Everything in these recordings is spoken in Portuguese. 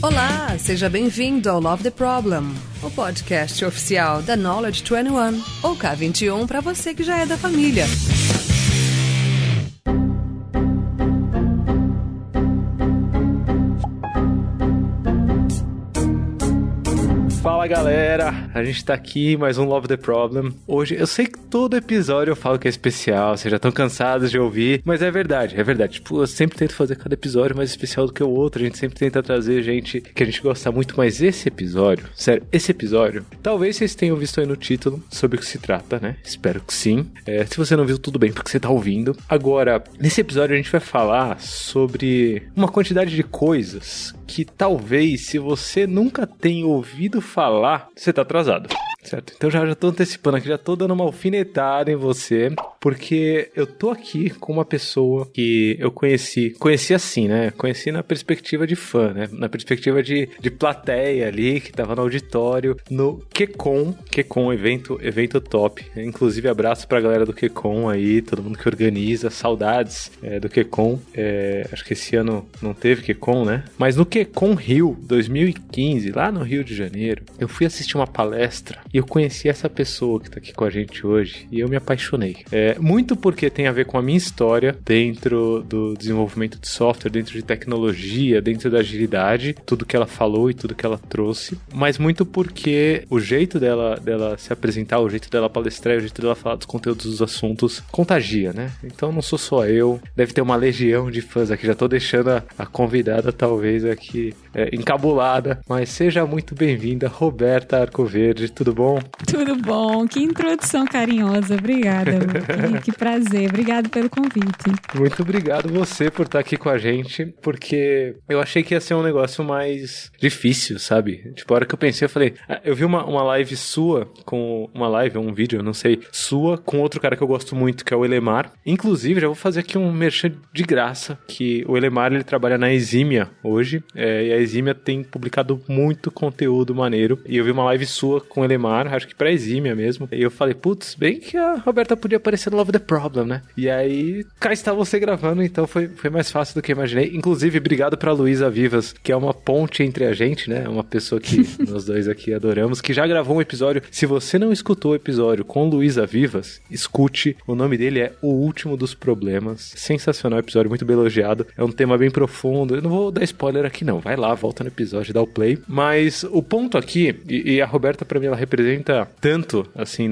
Olá, seja bem-vindo ao Love the Problem, o podcast oficial da Knowledge 21, ou K21 para você que já é da família. Fala galera, a gente tá aqui, mais um Love the Problem. Hoje, eu sei que todo episódio eu falo que é especial, vocês já estão cansados de ouvir, mas é verdade. Tipo, eu sempre tento fazer cada episódio mais especial do que o outro, a gente sempre tenta trazer gente que a gente gosta muito, mas esse episódio, sério, talvez vocês tenham visto aí no título sobre o que se trata, né? Espero que sim. Se você não viu, tudo bem, porque você tá ouvindo. Agora, nesse episódio a gente vai falar sobre uma quantidade de coisas que talvez, se você nunca tenha ouvido falar, você tá atrasado, certo? Então já tô antecipando aqui, já tô dando uma alfinetada em você, porque eu tô aqui com uma pessoa que eu conheci assim, né? Conheci na perspectiva de fã, né? Na perspectiva de plateia ali, que tava no auditório, no QCon, evento top. Inclusive, abraço pra galera do QCon aí, todo mundo que organiza, saudades do QCon. Acho que esse ano não teve QCon, né? Mas no QCon Rio 2015, lá no Rio de Janeiro, eu fui assistir uma palestra e eu conheci essa pessoa que tá aqui com a gente hoje e eu me apaixonei. Muito porque tem a ver com a minha história dentro do desenvolvimento de software, dentro de tecnologia, dentro da agilidade, tudo que ela falou e tudo que ela trouxe, mas muito porque o jeito dela se apresentar, o jeito dela palestrar, o jeito dela falar dos conteúdos dos assuntos contagia, né? Então não sou só eu, deve ter uma legião de fãs aqui, já tô deixando a convidada talvez aqui encabulada, mas seja muito bem-vinda, Roberta Arcoverde, tudo bom? Tudo bom, que introdução carinhosa, obrigada, que prazer, obrigado pelo convite. Muito obrigado você por estar aqui com a gente, porque eu achei que ia ser um negócio mais difícil, sabe? Tipo, a hora que eu pensei, eu falei, eu vi uma live sua, um vídeo, não sei, sua, com outro cara que eu gosto muito, que é o Elemar. Inclusive, já vou fazer aqui um merchan de graça, que o Elemar, ele trabalha na Eximia hoje, e a Eximia tem publicado muito conteúdo maneiro, e eu vi uma live sua com o Elemar, acho que pra Eximia mesmo, e eu falei, putz, bem que a Roberta podia aparecer no Love the Problem, né? E aí, cá está você gravando, então foi mais fácil do que eu imaginei. Inclusive, obrigado pra Luísa Vivas, que é uma ponte entre a gente, né? Uma pessoa que nós dois aqui adoramos, que já gravou um episódio. Se você não escutou o episódio com Luísa Vivas, escute. O nome dele é O Último dos Problemas. Sensacional episódio, muito bem elogiado. É um tema bem profundo. Eu não vou dar spoiler aqui, não. Vai lá, volta no episódio, dá o play. Mas o ponto aqui, e a Roberta, pra mim, ela representa tanto, assim,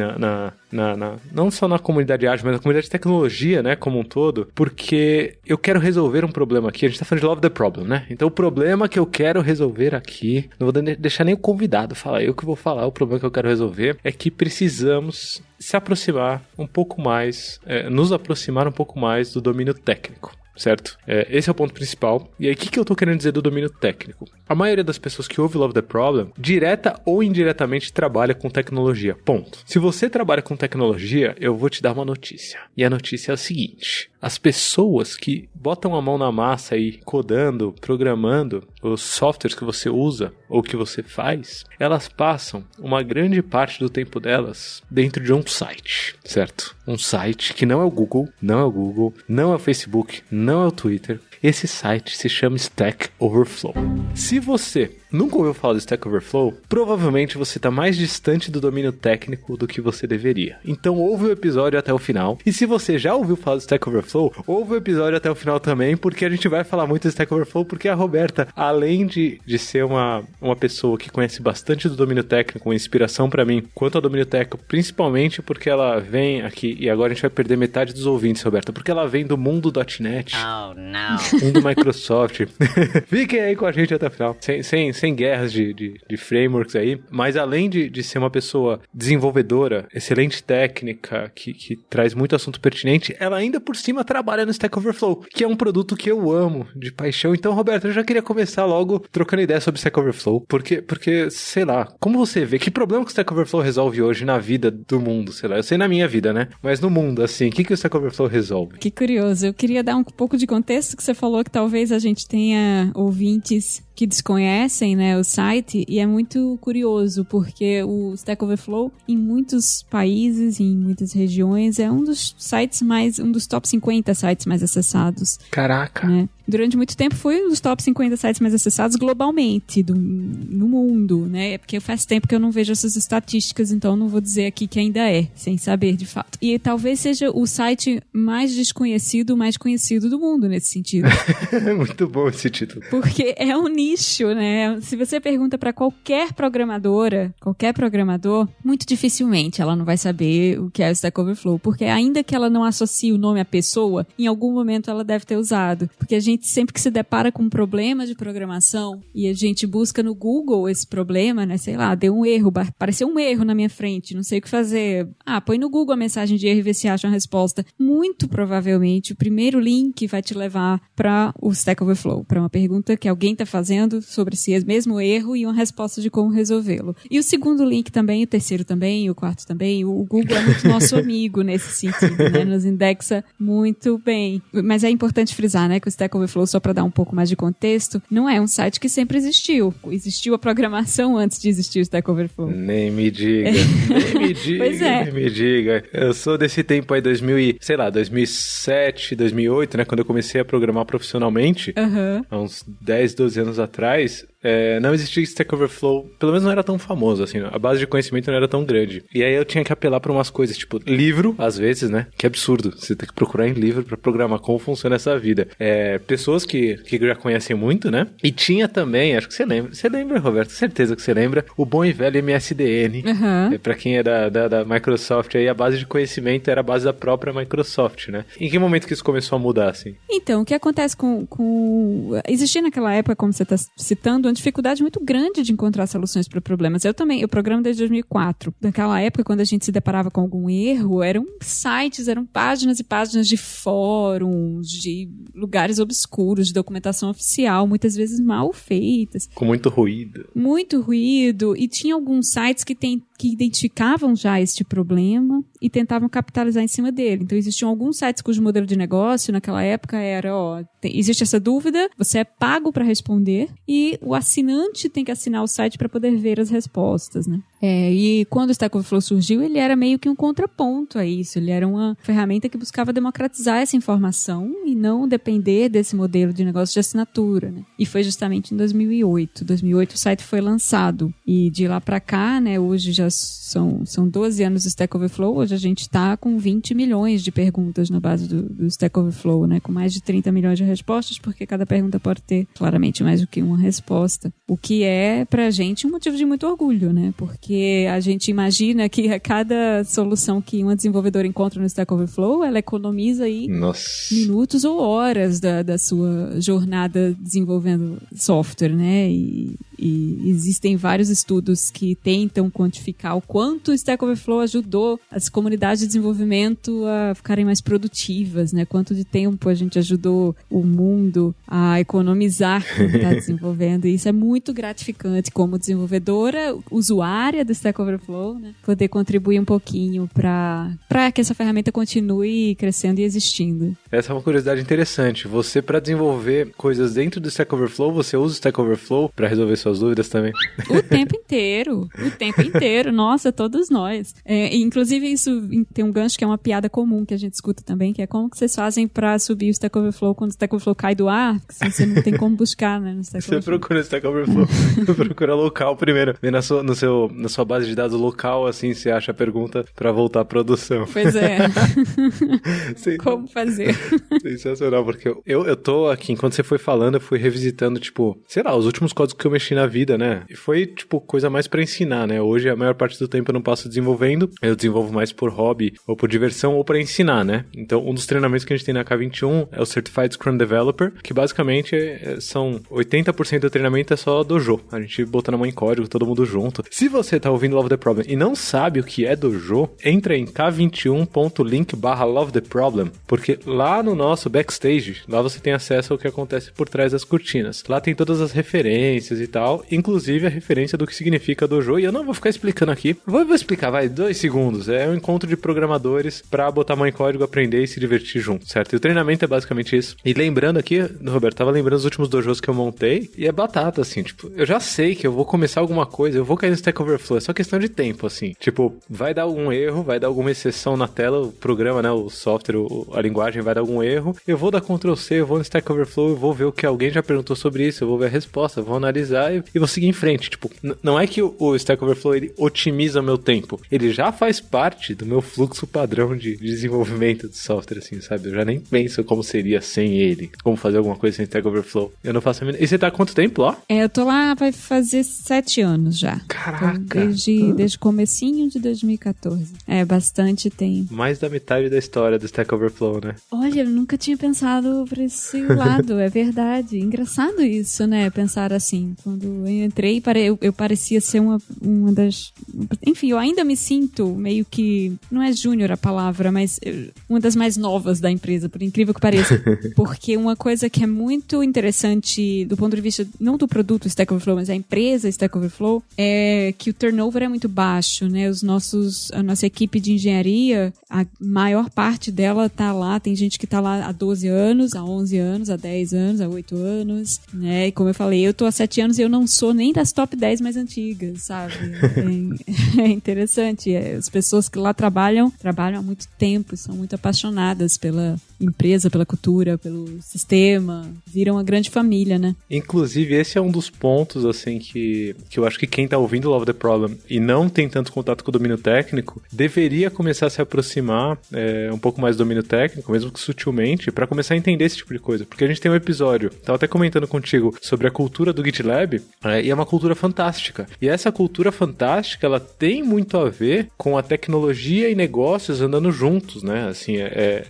não só na comunidade ágil, mas na comunidade de tecnologia, né, como um todo, porque eu quero resolver um problema aqui. A gente tá falando de Love the Problem, né? Então o problema que eu quero resolver aqui, não vou deixar nem o convidado falar, eu que vou falar. O problema que eu quero resolver é que precisamos se aproximar um pouco mais, nos aproximar um pouco mais do domínio técnico. Certo? Esse é o ponto principal. E aí, o que eu tô querendo dizer do domínio técnico? A maioria das pessoas que ouve Love the Problem, direta ou indiretamente, trabalha com tecnologia. Ponto. Se você trabalha com tecnologia, eu vou te dar uma notícia. E a notícia é a seguinte: as pessoas que botam a mão na massa aí, codando, programando os softwares que você usa ou que você faz, elas passam uma grande parte do tempo delas dentro de um site, certo? Um site que não é o Google, não é o Facebook, não é o Twitter. Esse site se chama Stack Overflow. Se você nunca ouviu falar do Stack Overflow, provavelmente você está mais distante do domínio técnico do que você deveria. Então ouve o episódio até o final. E se você já ouviu falar do Stack Overflow, ouve o episódio até o final também, porque a gente vai falar muito do Stack Overflow, porque a Roberta, além de ser uma pessoa que conhece bastante do domínio técnico, uma inspiração para mim quanto ao domínio técnico, principalmente porque ela vem aqui, e agora a gente vai perder metade dos ouvintes, Roberta, porque ela vem do mundo .NET. Oh, não. Mundo Microsoft. Fiquem aí com a gente até o final. Sem guerras de frameworks aí. Mas além de ser uma pessoa desenvolvedora, excelente técnica, que traz muito assunto pertinente, ela ainda por cima trabalha no Stack Overflow, que é um produto que eu amo de paixão. Então, Roberto, eu já queria começar logo trocando ideia sobre Stack Overflow, porque, sei lá, como você vê, que problema que o Stack Overflow resolve hoje na vida do mundo, sei lá, eu sei na minha vida, né? Mas no mundo, assim, o que o Stack Overflow resolve? Que curioso, eu queria dar um pouco de contexto, que você falou que talvez a gente tenha ouvintes que desconhecem, né, o site, e é muito curioso, porque o Stack Overflow, em muitos países, em muitas regiões, é um dos top 50 sites mais acessados. Caraca! Né? Durante muito tempo foi um dos top 50 sites mais acessados globalmente no mundo, né? Porque faz tempo que eu não vejo essas estatísticas, então não vou dizer aqui que ainda é, sem saber de fato. E talvez seja o site mais desconhecido, mais conhecido do mundo nesse sentido. Muito bom esse título. Porque é um nicho, né? Se você pergunta para qualquer programador, muito dificilmente ela não vai saber o que é o Stack Overflow, porque ainda que ela não associe o nome à pessoa, em algum momento ela deve ter usado. Porque a gente sempre que se depara com um problema de programação e a gente busca no Google esse problema, né? Sei lá, deu um erro, apareceu um erro na minha frente, não sei o que fazer. Põe no Google a mensagem de erro e vê se acha uma resposta. Muito provavelmente o primeiro link vai te levar para o Stack Overflow, para uma pergunta que alguém está fazendo sobre esse mesmo erro e uma resposta de como resolvê-lo. E o segundo link também, o terceiro também, o quarto também, o Google é muito nosso amigo nesse sentido, né? Nos indexa muito bem. Mas é importante frisar, né, que o Stack Overflow, só para dar um pouco mais de contexto, não é um site que sempre existiu. Existiu a programação antes de existir o Stack Overflow. Nem me diga, nem me diga, Pois é. nem me diga. Eu sou desse tempo aí, 2007, 2008, né, quando eu comecei a programar profissionalmente, há uns 10, 12 anos atrás, não existia Stack Overflow, pelo menos não era tão famoso, assim, a base de conhecimento não era tão grande. E aí eu tinha que apelar para umas coisas, tipo, livro, às vezes, né, que absurdo, você tem que procurar em livro para programar como funciona essa vida. Pessoas que já conhecem muito, né, e tinha também, acho que você lembra, Roberto, certeza que você lembra, o bom e velho MSDN, para quem é da Microsoft, aí a base de conhecimento era a base da própria Microsoft, né. Em que momento que isso começou a mudar, assim? Então, o que acontece existia naquela época, como você está citando, uma dificuldade muito grande de encontrar soluções para problemas. Eu programo desde 2004. Naquela época, quando a gente se deparava com algum erro, eram sites, eram páginas e páginas de fóruns, de lugares obscuros, de documentação oficial, muitas vezes mal feitas. Com muito ruído. Muito ruído. E tinha alguns sites que identificavam já este problema e tentavam capitalizar em cima dele. Então, existiam alguns sites cujo modelo de negócio naquela época era, existe essa dúvida, você é pago para responder e o assinante tem que assinar o site para poder ver as respostas, né? E quando o Stack Overflow surgiu, ele era meio que um contraponto a isso. Ele era uma ferramenta que buscava democratizar essa informação e não depender desse modelo de negócio de assinatura, né? E foi justamente em 2008. Em 2008 o site foi lançado. E de lá para cá, né, hoje já são 12 anos do Stack Overflow. Hoje a gente está com 20 milhões de perguntas na base do Stack Overflow, né? Com mais de 30 milhões de respostas, porque cada pergunta pode ter claramente mais do que uma resposta. O que é, pra gente, um motivo de muito orgulho, né? Porque a gente imagina que a cada solução que uma desenvolvedora encontra no Stack Overflow, ela economiza aí minutos ou horas da sua jornada desenvolvendo software, né? E existem vários estudos que tentam quantificar o quanto o Stack Overflow ajudou as comunidades de desenvolvimento a ficarem mais produtivas, né? Quanto de tempo a gente ajudou o mundo a economizar quando está desenvolvendo. E isso é muito gratificante como desenvolvedora, usuária do Stack Overflow, né? Poder contribuir um pouquinho para que essa ferramenta continue crescendo e existindo. Essa é uma curiosidade interessante. Você, para desenvolver coisas dentro do Stack Overflow, você usa o Stack Overflow para resolver suas dúvidas também? O tempo inteiro. Nossa, todos nós. Inclusive, isso tem um gancho que é uma piada comum que a gente escuta também, que é como que vocês fazem para subir o Stack Overflow quando o Stack Overflow cai do ar, porque você não tem como buscar, né, no Stack Overflow. Você procura o Stack Overflow, procura local primeiro, vê na sua base de dados local, assim, você acha a pergunta para voltar à produção. Pois é. Como fazer? Sensacional, porque eu tô aqui, enquanto você foi falando, eu fui revisitando, tipo, sei lá, os últimos códigos que eu mexi na vida, né? E foi, tipo, coisa mais pra ensinar, né? Hoje, a maior parte do tempo eu não passo desenvolvendo, eu desenvolvo mais por hobby, ou por diversão, ou pra ensinar, né? Então, um dos treinamentos que a gente tem na K21 é o Certified Scrum Developer, que basicamente são 80% do treinamento é só dojo. A gente bota na mão em código, todo mundo junto. Se você tá ouvindo Love the Problem e não sabe o que é dojo, entra em k21.link/Love the Problem, porque lá no nosso backstage, lá você tem acesso ao que acontece por trás das cortinas. Lá tem todas as referências e tal. tal, inclusive a referência do que significa dojo, e eu não vou ficar explicando aqui, vou explicar, 2 segundos, é um encontro de programadores pra botar a mão em código, aprender e se divertir junto, certo? E o treinamento é basicamente isso. E lembrando aqui, Roberto, tava lembrando os últimos dojos que eu montei, e é batata, assim, tipo, eu já sei que eu vou começar alguma coisa, eu vou cair no Stack Overflow, é só questão de tempo, assim, tipo, vai dar algum erro, vai dar alguma exceção na tela, o programa, né, o software, a linguagem vai dar algum erro, eu vou dar Ctrl+C, eu vou no Stack Overflow, eu vou ver o que alguém já perguntou sobre isso, eu vou ver a resposta, eu vou analisar e vou seguir em frente, tipo, não é que o Stack Overflow, ele otimiza o meu tempo, ele já faz parte do meu fluxo padrão de desenvolvimento de software, assim, sabe, eu já nem penso como seria sem ele, como fazer alguma coisa sem Stack Overflow, eu não faço a mínima... E você tá há quanto tempo lá? Eu tô lá, vai fazer 7 anos já. Caraca! Então, desde comecinho de 2014. É, bastante tempo. Mais da metade da história do Stack Overflow, né? Olha, eu nunca tinha pensado por esse lado, é verdade. Engraçado isso, né? Pensar assim. Quando eu entrei, eu parecia ser uma das... Enfim, eu ainda me sinto meio que... Não é júnior a palavra, mas uma das mais novas da empresa, por incrível que pareça. Porque uma coisa que é muito interessante do ponto de vista, não do produto Stack Overflow, mas a empresa Stack Overflow, é que o turnover é muito baixo, né? A nossa equipe de engenharia, a maior parte dela tá lá, tem gente que tá lá há 12 anos, há 11 anos, há 10 anos, há 8 anos, né? E como eu falei, eu tô há 7 anos e eu não sou nem das top 10 mais antigas, sabe? É interessante. As pessoas que lá trabalham há muito tempo, são muito apaixonadas pela empresa, pela cultura, pelo sistema, viram uma grande família, né? Inclusive, esse é um dos pontos, assim, que eu acho que quem tá ouvindo Love the Problem e não tem tanto contato com o domínio técnico, deveria começar a se aproximar um pouco mais do domínio técnico, mesmo que sutilmente, para começar a entender esse tipo de coisa. Porque a gente tem um episódio, tava até comentando contigo, sobre a cultura do GitLab, e é uma cultura fantástica. E essa cultura fantástica, ela tem muito a ver com a tecnologia e negócios andando juntos, né? Assim, é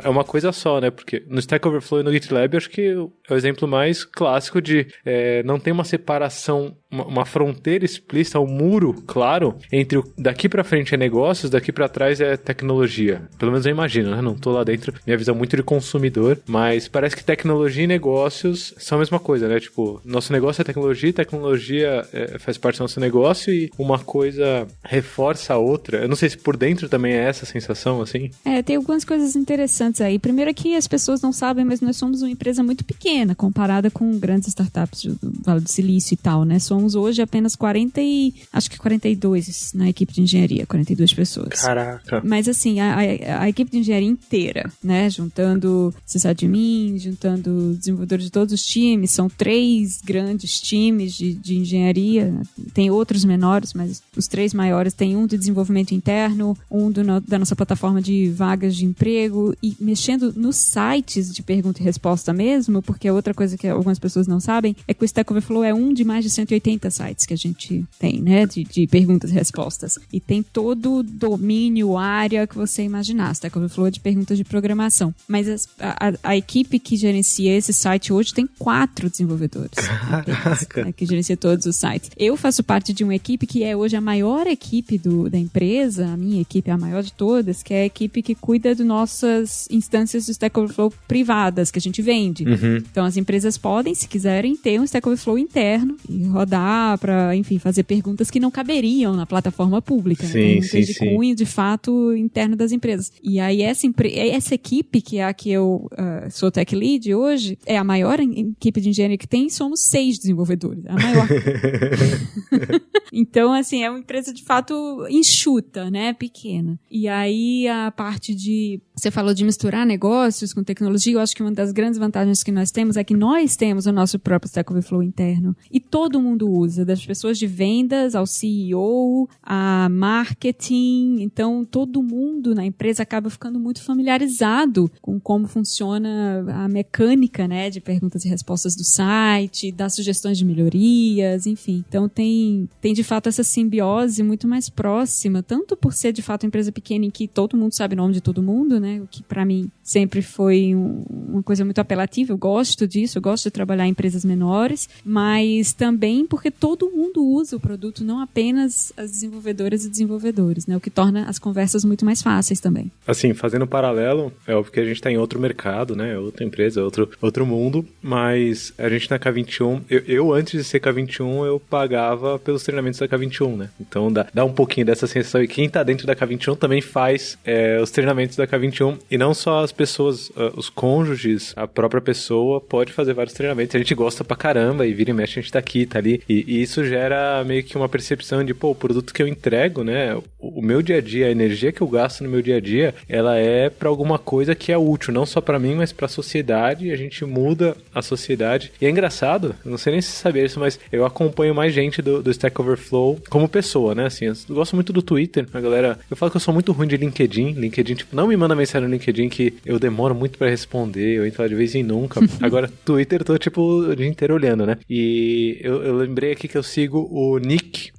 uma coisa só, né? Porque no Stack Overflow e no GitLab, acho que é o exemplo mais clássico de não tem uma separação, uma fronteira explícita, um muro claro entre daqui pra frente é negócios, daqui pra trás é tecnologia. Pelo menos eu imagino, né? Não tô lá dentro, minha visão muito de consumidor, mas parece que tecnologia e negócios são a mesma coisa, né? Tipo, nosso negócio é tecnologia faz parte do nosso negócio e uma coisa reforça a outra. Eu não sei se por dentro também é essa sensação, assim. Tem algumas coisas interessantes aí. Primeiro é que as pessoas não sabem, mas nós somos uma empresa muito pequena comparada com grandes startups do Vale do Silício e tal, né? Somos hoje apenas 42 na equipe de engenharia, 42 pessoas. Caraca! Mas assim, a equipe de engenharia inteira, né? Juntando sysadmin, juntando desenvolvedores de todos os times, são 3 grandes times de engenharia, tem outros menores, mas os 3 maiores, tem um de desenvolvimento interno, um da nossa plataforma de vagas de emprego, e mexendo nos sites de pergunta e resposta mesmo, porque a outra coisa que algumas pessoas não sabem é que o Stack Overflow é um de mais de 180 sites que a gente tem, né, de perguntas e respostas. E tem todo o domínio, área que você imaginar. Stack Overflow é de perguntas de programação. Mas a equipe que gerencia esse site hoje tem 4 desenvolvedores. Caraca! Né, que gerencia todos os sites. Eu faço parte de uma equipe que é hoje a maior equipe da empresa, a minha equipe é a maior de todas, que é a equipe que cuida de nossas instâncias do Stack Overflow privadas, que a gente vende. Uhum. Então as empresas podem, se quiserem, ter um Stack Overflow interno e rodar para, enfim, fazer perguntas que não caberiam na plataforma pública. Sim, né? Tem de cunho, de fato, interno das empresas. E aí essa equipe, que é a que eu sou tech lead hoje, é a maior equipe de engenharia que tem, somos 6 desenvolvedores. A maior. Então, assim, é uma empresa de fato enxuta, né? Pequena. E aí a parte de... Você falou de misturar negócios com tecnologia. Eu acho que uma das grandes vantagens que nós temos é que nós temos o nosso próprio Stack Overflow interno. E todo mundo usa, das pessoas de vendas ao CEO, a marketing. Então, todo mundo na empresa acaba ficando muito familiarizado com como funciona a mecânica, né, de perguntas e respostas do site, das sugestões de melhorias, enfim. Então, tem de fato, essa simbiose muito mais próxima, tanto por ser, de fato, uma empresa pequena em que todo mundo sabe o nome de todo mundo, né? O que, para mim, sempre foi uma coisa muito apelativa. Eu gosto disso, eu gosto de trabalhar em empresas menores, mas também porque todo mundo usa o produto, não apenas as desenvolvedoras e desenvolvedores, né? O que torna as conversas muito mais fáceis também. Assim, fazendo um paralelo, é óbvio que a gente está em outro mercado, né? Outra empresa, outro mundo, mas a gente na K21, eu antes de ser K21, eu pagava pelos treinamentos da K21, né? Então dá um pouquinho dessa sensação, e quem tá dentro da K21 também faz os treinamentos da K21, e não só as pessoas, os cônjuges, a própria pessoa pode fazer vários treinamentos, a gente gosta pra caramba, e vira e mexe a gente tá aqui, tá ali, e isso gera meio que uma percepção de, pô, o produto que eu entrego, né? O meu dia a dia, a energia que eu gasto no meu dia a dia, ela é pra alguma coisa que é útil, não só pra mim, mas pra sociedade, e a gente muda a sociedade. E é engraçado, eu não sei nem se você sabia isso, mas eu acompanho mais gente do Stack Overflow como pessoa, né? Assim, eu gosto muito do Twitter, a galera... Eu falo que eu sou muito ruim de LinkedIn, tipo, não me manda mensagem no LinkedIn que eu demoro muito pra responder, eu entro lá de vez em nunca. Agora, Twitter, eu tô, tipo, o dia inteiro olhando, né? E eu lembrei aqui que eu sigo o Nick,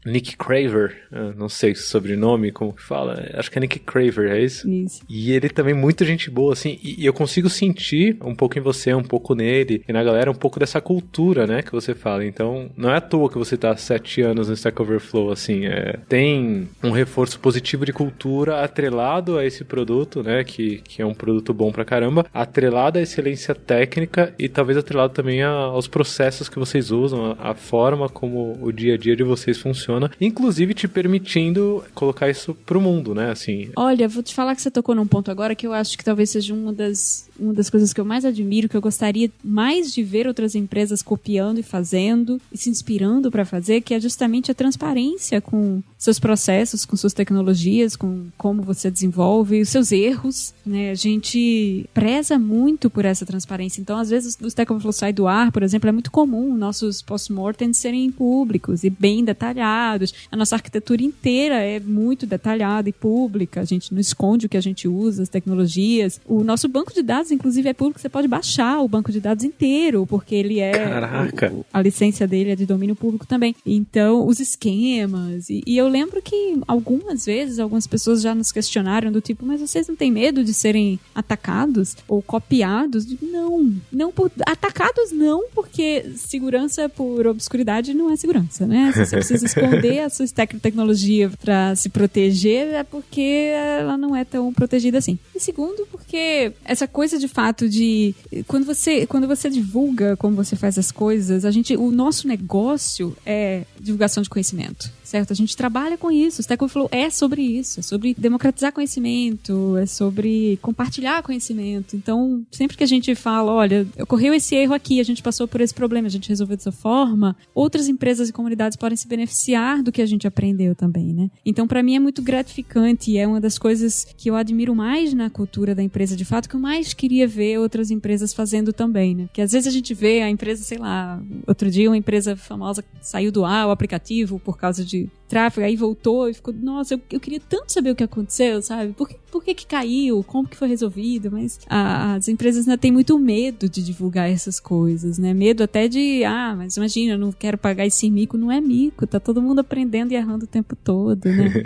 Nick Craver, não sei o sobrenome, como que fala, acho que é Nick Craver, é isso? Isso. E ele também muita gente boa, assim, e eu consigo sentir um pouco em você, um pouco nele, e na galera um pouco dessa cultura, né, que você fala. Então, não é à toa que você tá há 7 anos no Stack Overflow, assim, tem um reforço positivo de cultura atrelado a esse produto, né, que é um produto bom pra caramba, atrelado à excelência técnica e talvez atrelado também aos processos que vocês usam, a forma como o dia a dia de vocês funciona, inclusive te permitindo colocar isso pro mundo, né, assim. Olha, vou te falar que você tocou num ponto agora que eu acho que talvez seja uma das coisas que eu mais admiro, que eu gostaria mais de ver outras empresas copiando e fazendo e se inspirando para fazer, que é justamente a transparência com seus processos, com suas tecnologias, com como você desenvolve, os seus erros, né? A gente preza muito por essa transparência. Então, às vezes, o Stack Overflow sai do ar, por exemplo, é muito comum nossos post-mortems serem públicos e bem detalhados. A nossa arquitetura inteira é muito detalhada e pública. A gente não esconde o que a gente usa, as tecnologias. O nosso banco de dados, inclusive, é público. Você pode baixar o banco de dados inteiro, porque ele é... Caraca! A licença dele é de domínio público também. Então, os esquemas. E eu lembro que algumas vezes, algumas pessoas já nos questionaram do tipo, mas vocês não têm medo de serem atacados ou copiados? Atacados não, porque segurança por obscuridade não é segurança, né? Se você precisa esconder a sua tecnologia para se proteger, é porque ela não é tão protegida assim. E segundo, porque essa coisa de fato de... Quando você divulga como você faz as coisas, o nosso negócio é divulgação de conhecimento, certo? A gente trabalha com isso. O Stack Overflow é sobre isso. É sobre democratizar conhecimento, é sobre compartilhar conhecimento. Então, sempre que a gente fala, olha, ocorreu esse erro aqui, a gente passou por esse problema, a gente resolveu dessa forma, outras empresas e comunidades podem se beneficiar do que a gente aprendeu também, né? Então, pra mim é muito gratificante e é uma das coisas que eu admiro mais na cultura da empresa, de fato, que eu mais queria ver outras empresas fazendo também, né? Porque às vezes a gente vê a empresa, sei lá, outro dia uma empresa famosa saiu do ar, o aplicativo, por causa de tráfego, aí voltou e ficou, nossa, eu queria tanto saber o que aconteceu, sabe? Por que caiu? Como que foi resolvido? Mas as empresas ainda têm muito medo de divulgar essas coisas, né? Medo até de, mas imagina, eu não quero pagar esse mico. Não é mico, tá todo mundo aprendendo e errando o tempo todo, né?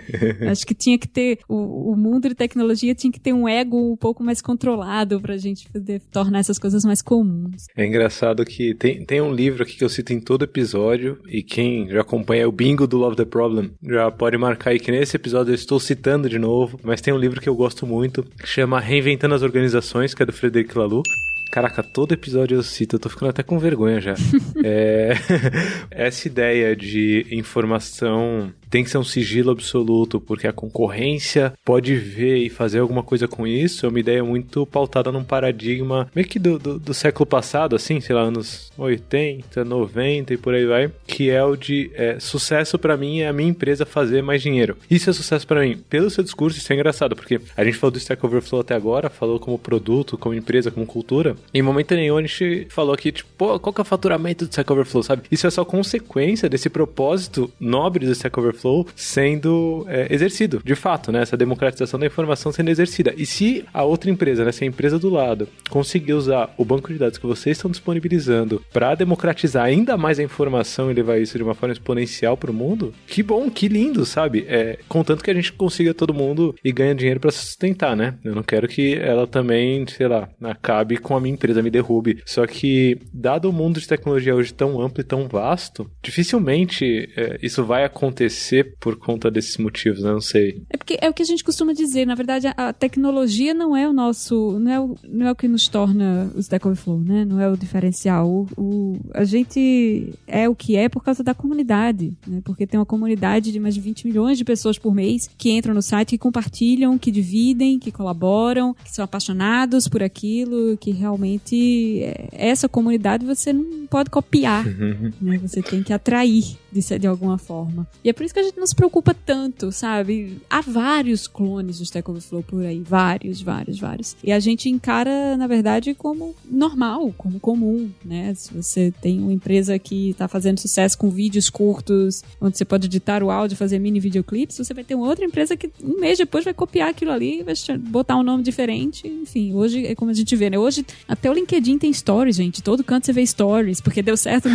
Acho que tinha que ter, o mundo de tecnologia tinha que ter um ego um pouco mais controlado pra gente poder tornar essas coisas mais comuns. É engraçado que tem um livro aqui que eu cito em todo episódio, e quem já acompanha o bingo do Love the Problem já pode marcar aí que nesse episódio eu estou citando de novo, mas tem um livro que eu gosto muito, que chama Reinventando as Organizações, que é do Frederic Laloux. Caraca, todo episódio eu cito, eu tô ficando até com vergonha já. Essa ideia de informação tem que ser um sigilo absoluto, porque a concorrência pode ver e fazer alguma coisa com isso, é uma ideia muito pautada num paradigma meio que do século passado, assim, sei lá, anos 80, 90 e por aí vai, que é o de sucesso pra mim é a minha empresa fazer mais dinheiro. Isso é sucesso pra mim. Pelo seu discurso, isso é engraçado, porque a gente falou do Stack Overflow até agora, falou como produto, como empresa, como cultura, e em momento nenhum a gente falou aqui, tipo, pô, qual que é o faturamento do Stack Overflow, sabe? Isso é só consequência desse propósito nobre do Stack Overflow, Overflow sendo exercido, de fato, né? Essa democratização da informação sendo exercida. E se a outra empresa, né, se a empresa do lado conseguir usar o banco de dados que vocês estão disponibilizando para democratizar ainda mais a informação e levar isso de uma forma exponencial para o mundo, que bom, que lindo, sabe? Contanto que a gente consiga todo mundo e ganha dinheiro para sustentar, né? Eu não quero que ela também, sei lá, acabe com a minha empresa, me derrube. Só que, dado o mundo de tecnologia hoje tão amplo e tão vasto, dificilmente isso vai acontecer por conta desses motivos, né? Não sei. Porque é o que a gente costuma dizer, na verdade, a tecnologia não é o nosso, não é o que nos torna o Stack Overflow, né? Não é o diferencial. A gente é o que é por causa da comunidade, né? Porque tem uma comunidade de mais de 20 milhões de pessoas por mês que entram no site, que compartilham, que dividem, que colaboram, que são apaixonados por aquilo, que realmente essa comunidade você não pode copiar, né? Você tem que atrair de alguma forma. E é por isso que a gente não se preocupa tanto, sabe? Há vários clones do Stack Overflow por aí, vários. E a gente encara, na verdade, como normal, como comum, né? Se você tem uma empresa que está fazendo sucesso com vídeos curtos, onde você pode editar o áudio, fazer mini videoclipes, você vai ter uma outra empresa que um mês depois vai copiar aquilo ali, vai botar um nome diferente, enfim. Hoje é como a gente vê, né? Hoje até o LinkedIn tem stories, gente. Todo canto você vê stories, porque deu certo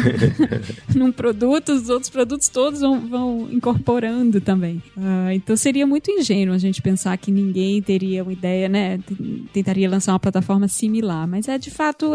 num produto, os outros produtos todos vão incorporando também. Então seria muito ingênuo a gente pensar que ninguém teria uma ideia, né? Tentaria lançar uma plataforma similar, mas de fato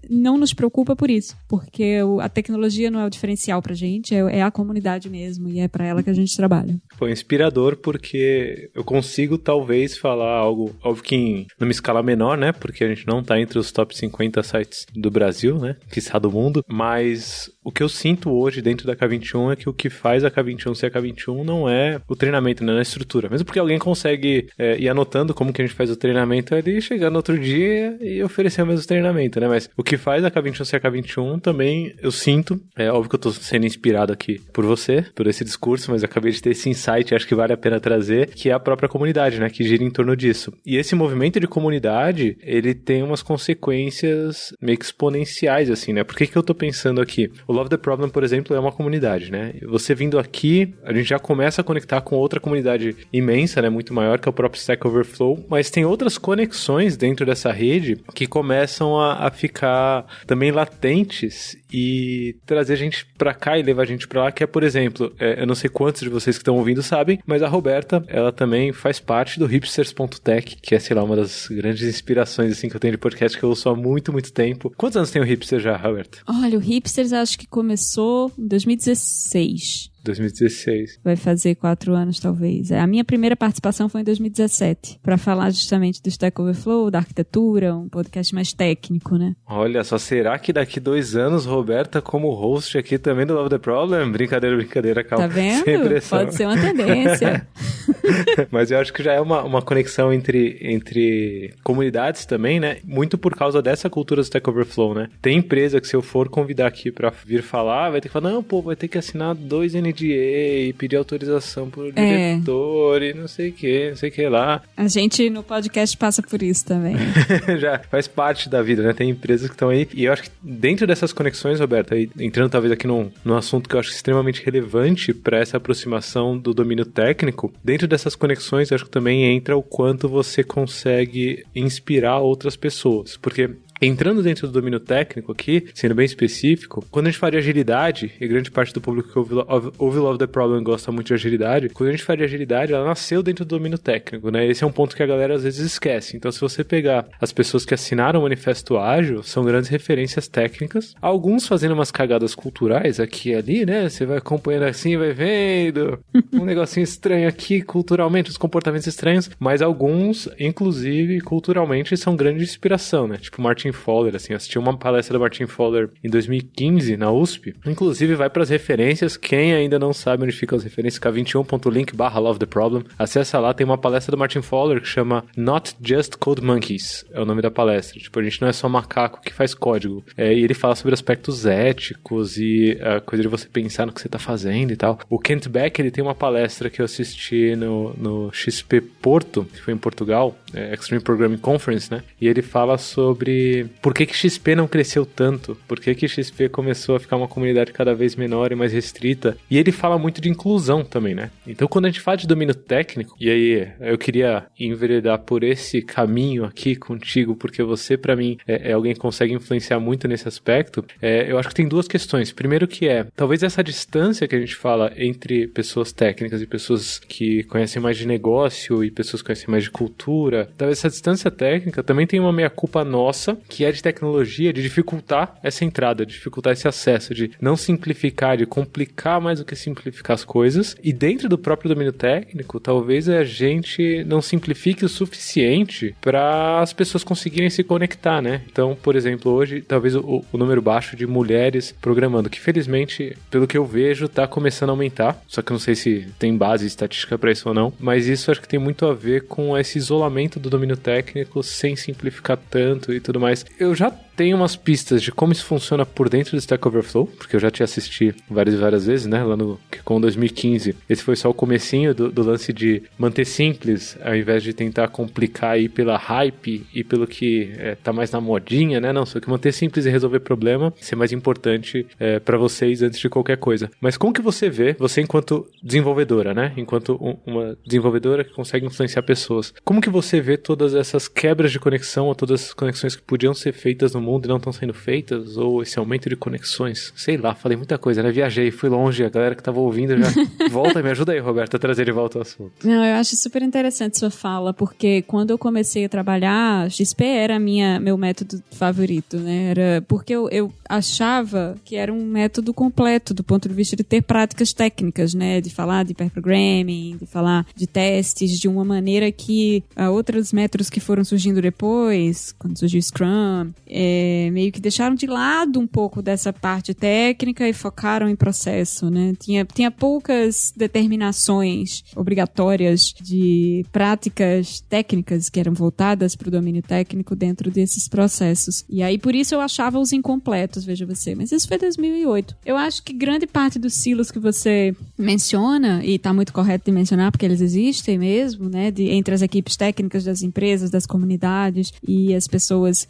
não nos preocupa por isso, porque a tecnologia não é o diferencial pra gente, é a comunidade mesmo, e é pra ela que a gente trabalha. Foi inspirador porque eu consigo talvez falar algo, óbvio que numa escala menor, né? Porque a gente não tá entre os top 50 sites do Brasil, né? Quiçá do mundo, mas o que eu sinto hoje dentro da K21 é que o que faz a K21 ser a K21 não é o treinamento, não é a estrutura. Mesmo porque alguém consegue ir anotando como que a gente faz o treinamento ali, chegar no outro dia e oferecer o mesmo treinamento, né? Mas o que faz a K21 ser a K21 também eu sinto, óbvio que eu tô sendo inspirado aqui por você, por esse discurso, mas eu acabei de ter esse insight, acho que vale a pena trazer, que é a própria comunidade, né? Que gira em torno disso. E esse movimento de comunidade, ele tem umas consequências meio que exponenciais, assim, né? Por que eu tô pensando aqui? O Love the Problem, por exemplo, é uma comunidade, né? Você vindo aqui, a gente já começa a conectar com outra comunidade imensa, né? Muito maior, que é o próprio Stack Overflow, mas tem outras conexões dentro dessa rede que começam a ficar também latentes e trazer a gente pra cá e levar a gente pra lá, que é, por exemplo, eu não sei quantos de vocês que estão ouvindo sabem, mas a Roberta, ela também faz parte do hipsters.tech, que é, sei lá, uma das grandes inspirações, assim, que eu tenho de podcast, que eu ouço há muito, muito tempo. Quantos anos tem o Hipster já, Roberta? Olha, o Hipsters acho que começou em 2016. 2016. Vai fazer 4 anos, talvez. A minha primeira participação foi em 2017, para falar justamente do Stack Overflow, da arquitetura, um podcast mais técnico, né? Olha só, será que daqui 2 anos, Roberta, como host aqui também do Love the Problem? Brincadeira, calma. Tá vendo? Pode ser uma tendência. Mas eu acho que já é uma conexão entre comunidades também, né? Muito por causa dessa cultura do Stack Overflow, né? Tem empresa que se eu for convidar aqui pra vir falar, vai ter que falar, não, pô, vai ter que assinar 2 NDA e pedir autorização pro diretor e não sei o que lá. A gente no podcast passa por isso também. Já faz parte da vida, né? Tem empresas que estão aí. E eu acho que dentro dessas conexões, Roberta, aí, entrando talvez aqui num assunto que eu acho extremamente relevante para essa aproximação do domínio técnico, dentro dessas conexões eu acho que também entra o quanto você consegue inspirar outras pessoas. Porque entrando dentro do domínio técnico aqui, sendo bem específico, quando a gente fala de agilidade, e grande parte do público que ouve Love the Problem gosta muito de agilidade, quando a gente fala de agilidade, ela nasceu dentro do domínio técnico, né? Esse é um ponto que a galera às vezes esquece. Então, se você pegar as pessoas que assinaram o Manifesto Ágil, são grandes referências técnicas, alguns fazendo umas cagadas culturais aqui e ali, né? Você vai acompanhando assim, vai vendo um negocinho estranho aqui, culturalmente, os comportamentos estranhos, mas alguns, inclusive, culturalmente, são grande inspiração, né? Tipo, Martin Fowler, assim, assisti uma palestra do Martin Fowler em 2015 na USP, inclusive vai para as referências, quem ainda não sabe onde ficam as referências, k21.link/Love the Problem, acessa lá, tem uma palestra do Martin Fowler que chama Not Just Code Monkeys, é o nome da palestra, tipo, a gente não é só macaco que faz código, e ele fala sobre aspectos éticos e a coisa de você pensar no que você tá fazendo e tal. O Kent Beck, ele tem uma palestra que eu assisti no XP Porto, que foi em Portugal, Extreme Programming Conference, né, e ele fala sobre sobre por que XP não cresceu tanto, por que XP começou a ficar uma comunidade cada vez menor e mais restrita. E ele fala muito de inclusão também, né? Então, quando a gente fala de domínio técnico, e aí eu queria enveredar por esse caminho aqui contigo, porque você, pra mim, é alguém que consegue influenciar muito nesse aspecto, eu acho que tem duas questões. Primeiro que talvez essa distância que a gente fala entre pessoas técnicas e pessoas que conhecem mais de negócio e pessoas que conhecem mais de cultura, talvez essa distância técnica também tem uma meia-culpa nossa, que é de tecnologia, de dificultar essa entrada, de dificultar esse acesso, de não simplificar, de complicar mais do que simplificar as coisas. E dentro do próprio domínio técnico, talvez a gente não simplifique o suficiente para as pessoas conseguirem se conectar, né? Então, por exemplo, hoje, talvez o número baixo de mulheres programando, que felizmente, pelo que eu vejo, tá começando a aumentar. Só que eu não sei se tem base estatística para isso ou não, mas isso acho que tem muito a ver com esse isolamento do domínio técnico sem simplificar tanto e tudo mais. Eu já tenho umas pistas de como isso funciona por dentro do Stack Overflow, porque eu já te assisti várias vezes, né, lá no KubeCon 2015. Esse foi só o comecinho do lance de manter simples, ao invés de tentar complicar aí pela hype e pelo que tá mais na modinha, né, não, só que manter simples e resolver problema, ser mais importante para vocês antes de qualquer coisa. Mas como que você vê, você enquanto desenvolvedora, né, enquanto uma desenvolvedora que consegue influenciar pessoas, como que você vê todas essas quebras de conexão ou todas as conexões que podiam ser feitas no mundo e não estão sendo feitas, ou esse aumento de conexões? Sei lá, falei muita coisa, né? Viajei, fui longe, a galera que tava ouvindo já volta, me ajuda aí, Roberta, a trazer de volta o assunto. Não, eu acho super interessante sua fala, porque quando eu comecei a trabalhar, XP era meu método favorito, né? Era porque eu achava que era um método completo do ponto de vista de ter práticas técnicas, né? De falar de pair programming, de falar de testes de uma maneira que outros métodos que foram surgindo depois, quando surgiu o Scrum, meio que deixaram de lado um pouco dessa parte técnica e focaram em processo, né? Tinha poucas determinações obrigatórias de práticas técnicas que eram voltadas para o domínio técnico dentro desses processos. E aí, por isso eu achava os incompletos, veja você. Mas isso foi 2008. Eu acho que grande parte dos silos que você menciona, e está muito correto de mencionar, porque eles existem mesmo, né? Entre as equipes técnicas das empresas, das comunidades e as pessoas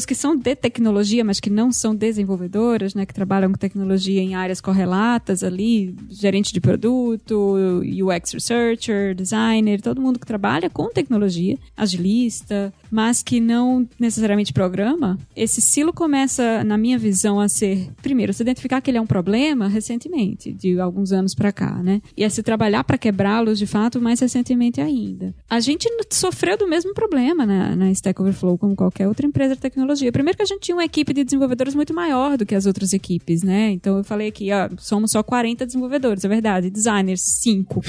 que são de tecnologia, mas que não são desenvolvedoras, né, que trabalham com tecnologia em áreas correlatas ali, gerente de produto, UX researcher, designer, todo mundo que trabalha com tecnologia, agilista, mas que não necessariamente programa. Esse silo começa, na minha visão, a ser, primeiro, se identificar que ele é um problema recentemente, de alguns anos para cá, né, e a se trabalhar para quebrá-los, de fato, mais recentemente ainda. A gente sofreu do mesmo problema na Stack Overflow, como qualquer outra empresa de tecnologia. Primeiro que a gente tinha uma equipe de desenvolvedores muito maior do que as outras equipes, né? Então eu falei aqui, somos só 40 desenvolvedores, é verdade. Designers, 5,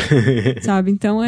sabe? Então,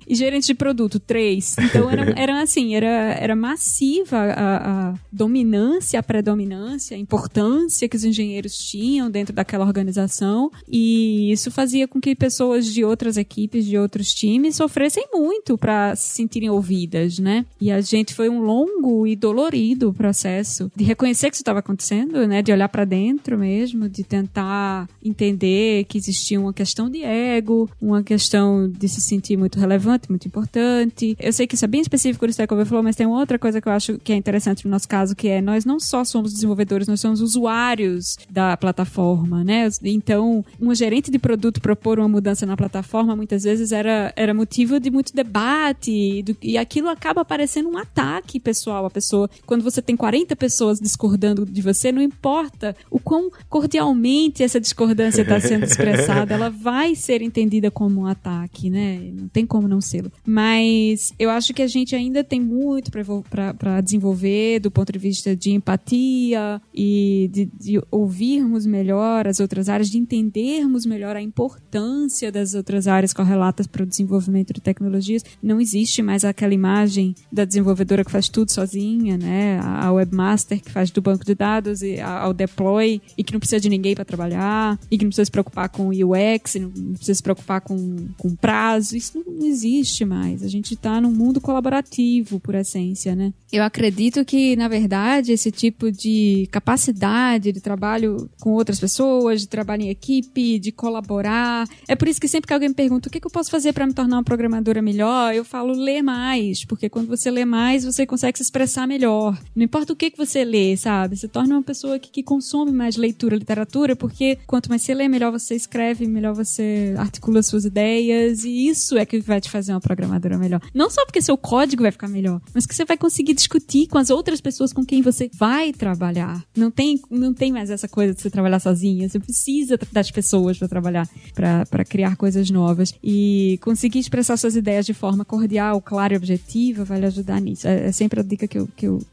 e gerentes de produto, 3. Então era massiva a dominância, a predominância, a importância que os engenheiros tinham dentro daquela organização, e isso fazia com que pessoas de outras equipes, de outros times, sofressem muito para se sentirem ouvidas, né? E a gente foi um longo e dolorido processo de reconhecer que isso estava acontecendo, né? De olhar para dentro mesmo, de tentar entender que existia uma questão de ego, uma questão de se sentir muito relevante, muito importante. Eu sei que isso é bem específico do Stack Overflow, mas tem uma outra coisa que eu acho que é interessante no nosso caso, que é nós não só somos desenvolvedores, nós somos usuários da plataforma, né? Então, uma gerente de produto propor uma mudança na plataforma muitas vezes era motivo de muito debate, e aquilo acaba parecendo um ataque pessoal. A pessoa, quando você tem 40 pessoas discordando de você, não importa o quão cordialmente essa discordância está sendo expressada, ela vai ser entendida como um ataque, né? Não tem como não ser. Mas eu acho que a gente ainda tem muito para desenvolver do ponto de vista de empatia e de ouvirmos melhor as outras áreas, de entendermos melhor a importância das outras áreas correlatas para o desenvolvimento de tecnologias. Não existe mais aquela imagem da desenvolvedora que faz tudo sozinha, né? A webmaster que faz do banco de dados e ao deploy, e que não precisa de ninguém para trabalhar, e que não precisa se preocupar com UX, não precisa se preocupar com prazo. Isso não existe mais. A gente está num mundo colaborativo, por essência. experiência, né? Eu acredito que, na verdade, esse tipo de capacidade de trabalho com outras pessoas, de trabalho em equipe, de colaborar. É por isso que sempre que alguém me pergunta o que eu posso fazer para me tornar uma programadora melhor, eu falo ler mais, porque quando você lê mais, você consegue se expressar melhor. Não importa o que você lê, sabe? Você torna uma pessoa que consome mais leitura, literatura, porque quanto mais você lê, melhor você escreve, melhor você articula suas ideias, e isso é que vai te fazer uma programadora melhor. Não só porque seu código vai ficar melhor, mas que você vai conseguir discutir com as outras pessoas com quem você vai trabalhar. Não tem mais essa coisa de você trabalhar sozinha. Você precisa das pessoas para trabalhar, para criar coisas novas. E conseguir expressar suas ideias de forma cordial, clara e objetiva vai lhe ajudar nisso. É sempre a dica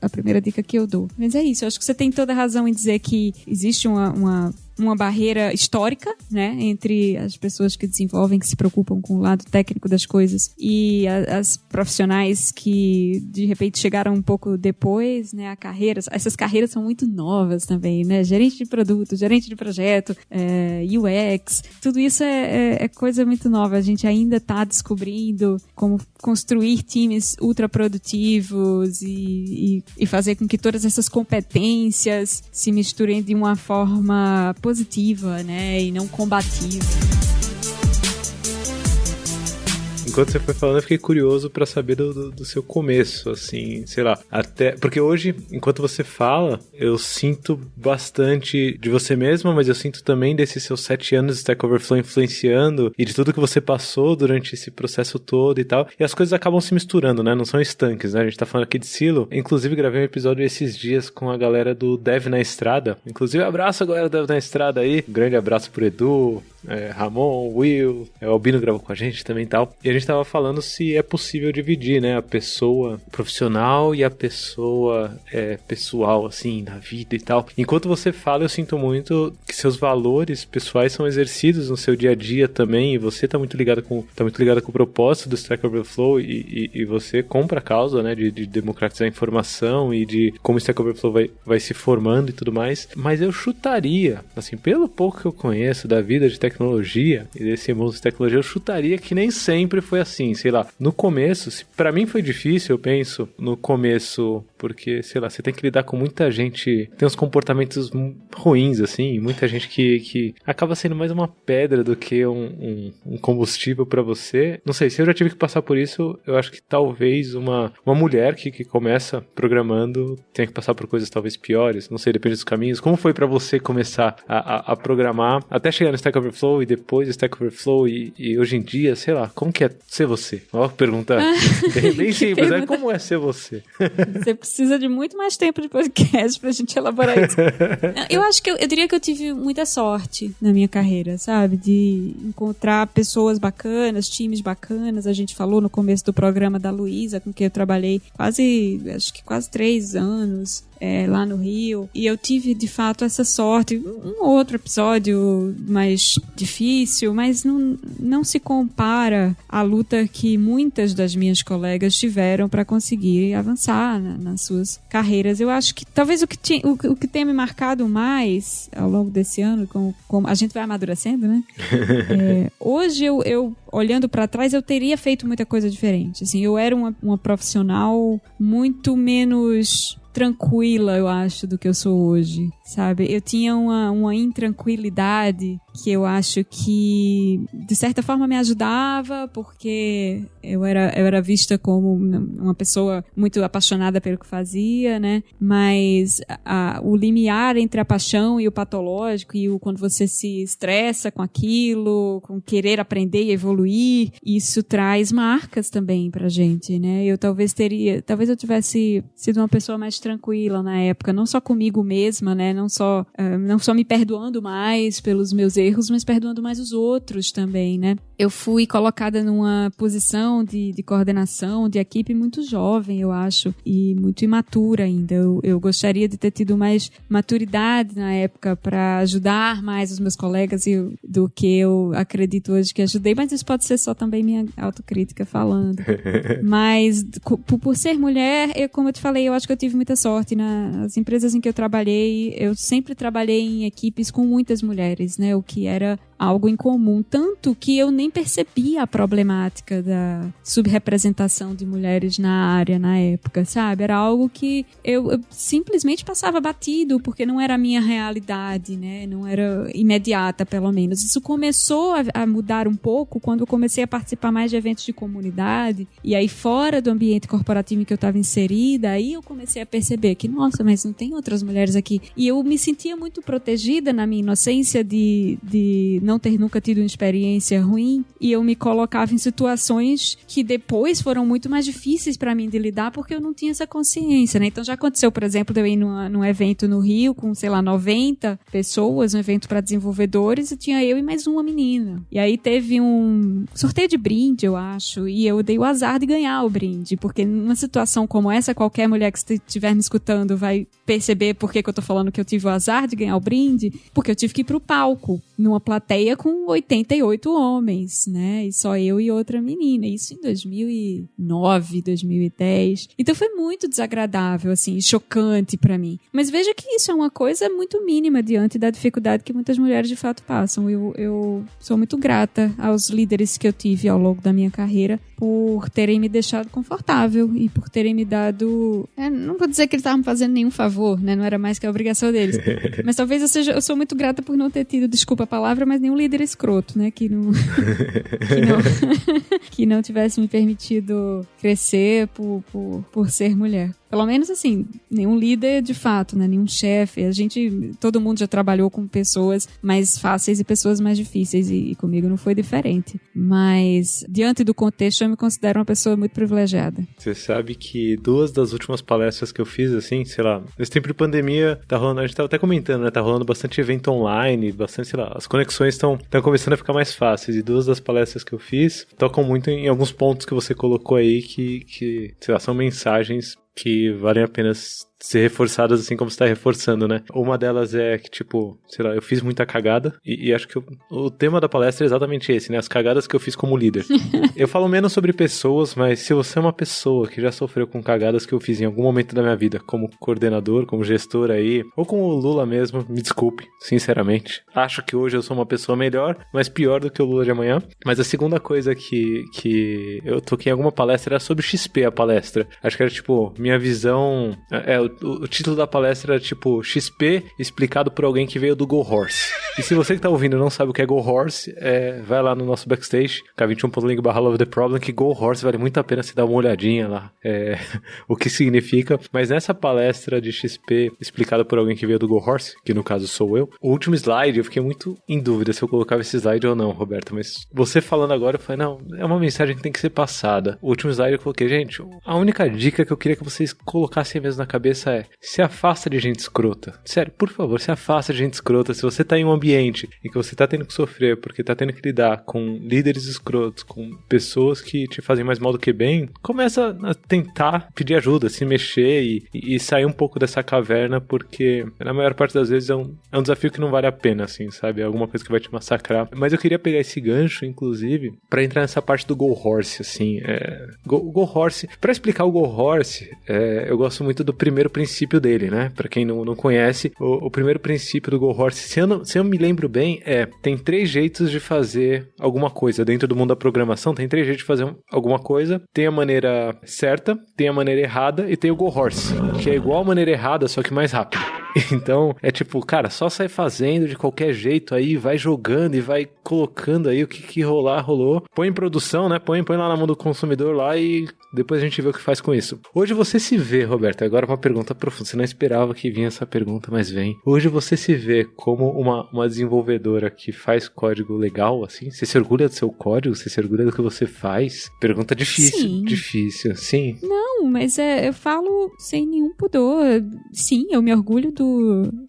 a primeira dica que eu dou. Mas é isso, eu acho que você tem toda a razão em dizer que existe uma barreira histórica, né, entre as pessoas que desenvolvem, que se preocupam com o lado técnico das coisas e as profissionais que, de repente, chegaram um pouco depois, né, a carreiras. Essas carreiras são muito novas também, né, gerente de produto, gerente de projeto, UX, tudo isso é coisa muito nova. A gente ainda está descobrindo como construir times ultra produtivos e fazer com que todas essas competências se misturem de uma forma positiva, né, e não combativa. Enquanto você foi falando, eu fiquei curioso pra saber do seu começo, assim, sei lá, até... Porque hoje, enquanto você fala, eu sinto bastante de você mesma, mas eu sinto também desses seus 7 anos de Stack Overflow influenciando e de tudo que você passou durante esse processo todo e tal. E as coisas acabam se misturando, né? Não são estanques, né? A gente tá falando aqui de Silo. Inclusive, gravei um episódio esses dias com a galera do Dev na Estrada. Inclusive, abraço a galera do Dev na Estrada aí. Um grande abraço pro Edu, Ramon, Will, o Albino gravou com a gente também e tal. E a gente tava falando se é possível dividir, né, a pessoa profissional e a pessoa pessoal, assim, na vida e tal. Enquanto você fala, eu sinto muito que seus valores pessoais são exercidos no seu dia a dia também, e você tá muito ligado com o propósito do Stack Overflow e você compra a causa, né, de democratizar a informação e de como o Stack Overflow vai se formando e tudo mais. Mas eu chutaria, assim, pelo pouco que eu conheço da vida de tecnologia e desse mundo de tecnologia, eu chutaria que nem sempre foi assim, sei lá. No começo, pra mim foi difícil, eu penso, no começo, porque, sei lá, você tem que lidar com muita gente, tem uns comportamentos ruins, assim, muita gente que acaba sendo mais uma pedra do que um combustível pra você. Não sei, se eu já tive que passar por isso, eu acho que talvez uma mulher que começa programando tenha que passar por coisas talvez piores, não sei, depende dos caminhos. Como foi pra você começar a programar, até chegar no Stack Overflow e depois do Stack Overflow e hoje em dia, sei lá, como que é ser você? Ó, pergunta bem simples, né? Como é ser você? Você precisa de muito mais tempo de podcast pra gente elaborar isso. Eu acho que eu diria que eu tive muita sorte na minha carreira, sabe? De encontrar pessoas bacanas, times bacanas. A gente falou no começo do programa da Luísa, com quem eu trabalhei quase 3 anos. Lá no Rio, e eu tive de fato essa sorte. Um outro episódio mais difícil, mas não se compara à luta que muitas das minhas colegas tiveram para conseguir avançar nas suas carreiras. Eu acho que talvez o que tenha me marcado mais ao longo desse ano, como a gente vai amadurecendo, né? Hoje eu olhando para trás, eu teria feito muita coisa diferente. Assim, eu era uma profissional muito menos tranquila, eu acho, do que eu sou hoje, sabe? Eu tinha uma intranquilidade que eu acho que, de certa forma, me ajudava, porque eu era vista como uma pessoa muito apaixonada pelo que fazia, né? Mas o limiar entre a paixão e o patológico, e quando você se estressa com aquilo, com querer aprender e evoluir, isso traz marcas também pra gente, né? Talvez eu tivesse sido uma pessoa mais tranquila na época, não só comigo mesma, né? Não só me perdoando mais pelos meus erros, mas perdoando mais os outros também, né? Eu fui colocada numa posição de coordenação de equipe muito jovem, eu acho, e muito imatura ainda. Eu gostaria de ter tido mais maturidade na época para ajudar mais os meus colegas do que eu acredito hoje que ajudei, mas isso pode ser só também minha autocrítica falando. Mas por ser mulher, como eu te falei, eu acho que eu tive muita sorte. Nas empresas em que eu trabalhei, eu sempre trabalhei em equipes com muitas mulheres, né? O que era algo em comum, tanto que eu nem percebia a problemática da subrepresentação de mulheres na área na época, sabe? Era algo que eu simplesmente passava batido, porque não era a minha realidade, né? Não era imediata, pelo menos. Isso começou a mudar um pouco quando eu comecei a participar mais de eventos de comunidade, e aí fora do ambiente corporativo em que eu estava inserida, aí eu comecei a perceber que, nossa, mas não tem outras mulheres aqui. E eu me sentia muito protegida na minha inocência de não ter nunca tido uma experiência ruim, e eu me colocava em situações que depois foram muito mais difíceis para mim de lidar, porque eu não tinha essa consciência, né? Então já aconteceu, por exemplo, de eu ir num evento no Rio com, sei lá, 90 pessoas, um evento para desenvolvedores, e tinha eu e mais uma menina. E aí teve um sorteio de brinde, eu acho, e eu dei o azar de ganhar o brinde, porque numa situação como essa, qualquer mulher que estiver me escutando vai perceber por que eu tô falando que eu tive o azar de ganhar o brinde, porque eu tive que ir pro palco, numa plateia com 88 homens, né? E só eu e outra menina. Isso em 2009, 2010. Então foi muito desagradável, assim, chocante pra mim. Mas veja que isso é uma coisa muito mínima diante da dificuldade que muitas mulheres de fato passam. Eu sou muito grata aos líderes que eu tive ao longo da minha carreira por terem me deixado confortável e por terem me dado... não vou dizer que eles estavam fazendo nenhum favor, né? Não era mais que a obrigação deles. Mas talvez eu sou muito grata por não ter tido, desculpa a palavra, mas nenhum líder escroto, né? Que não tivesse me permitido crescer por ser mulher. Pelo menos, assim, nenhum líder de fato, né? Nenhum chefe. Todo mundo já trabalhou com pessoas mais fáceis e pessoas mais difíceis, e comigo não foi diferente. Mas, diante do contexto, eu me considero uma pessoa muito privilegiada. Você sabe que 2 das últimas palestras que eu fiz, assim, sei lá, nesse tempo de pandemia, tá rolando, a gente tava até comentando, né? Tá rolando bastante evento online, bastante, sei lá, as conexões estão começando a ficar mais fáceis, e 2 das palestras que eu fiz tocam muito em alguns pontos que você colocou aí que sei lá, são mensagens que valem a pena ser reforçadas assim como você tá reforçando, né? Uma delas é que, tipo, sei lá, eu fiz muita cagada e acho que o tema da palestra é exatamente esse, né? As cagadas que eu fiz como líder. Eu falo menos sobre pessoas, mas se você é uma pessoa que já sofreu com cagadas que eu fiz em algum momento da minha vida, como coordenador, como gestor aí, ou com o Lula mesmo, me desculpe, sinceramente. Acho que hoje eu sou uma pessoa melhor, mas pior do que o Lula de amanhã. Mas a segunda coisa que eu toquei em alguma palestra era sobre XP, a palestra. Acho que era, tipo, minha visão... O título da palestra era tipo XP explicado por alguém que veio do Go Horse. E se você que tá ouvindo não sabe o que é Go Horse, vai lá no nosso backstage, k21.link/Love the Problem, que Go Horse vale muito a pena você dar uma olhadinha lá, o que significa. Mas nessa palestra de XP explicada por alguém que veio do Go Horse, que no caso sou eu, o último slide, eu fiquei muito em dúvida se eu colocava esse slide ou não, Roberto, mas você falando agora, eu falei, não, é uma mensagem que tem que ser passada. O último slide eu coloquei, gente, a única dica que eu queria que vocês colocassem mesmo na cabeça se afasta de gente escrota. Sério, por favor, se afasta de gente escrota. Se você tá em um ambiente em que você tá tendo que sofrer porque tá tendo que lidar com líderes escrotos, com pessoas que te fazem mais mal do que bem, começa a tentar pedir ajuda, se mexer e sair um pouco dessa caverna, porque na maior parte das vezes é um desafio que não vale a pena, assim, sabe? É alguma coisa que vai te massacrar. Mas eu queria pegar esse gancho, inclusive, pra entrar nessa parte do Go Horse, assim. Go Horse, pra explicar o Go Horse, eu gosto muito do primeiro princípio dele, né? Pra quem não conhece, o primeiro princípio do Go Horse, se eu me lembro bem, tem 3 jeitos de fazer alguma coisa. Dentro do mundo da programação, tem 3 jeitos de fazer alguma coisa. Tem a maneira certa, tem a maneira errada e tem o Go Horse, que é igual a maneira errada, só que mais rápido. Então, é tipo, cara, só sai fazendo de qualquer jeito aí, vai jogando e vai colocando aí o que rolar, rolou. Põe em produção, né? Põe lá na mão do consumidor lá e depois a gente vê o que faz com isso. Hoje você se vê, Roberto, agora uma pergunta profunda. Você não esperava que vinha essa pergunta, mas vem. Hoje você se vê como uma desenvolvedora que faz código legal, assim? Você se orgulha do seu código? Você se orgulha do que você faz? Pergunta difícil. Sim. Difícil, sim. Não, mas eu falo sem nenhum pudor. Sim, eu me orgulho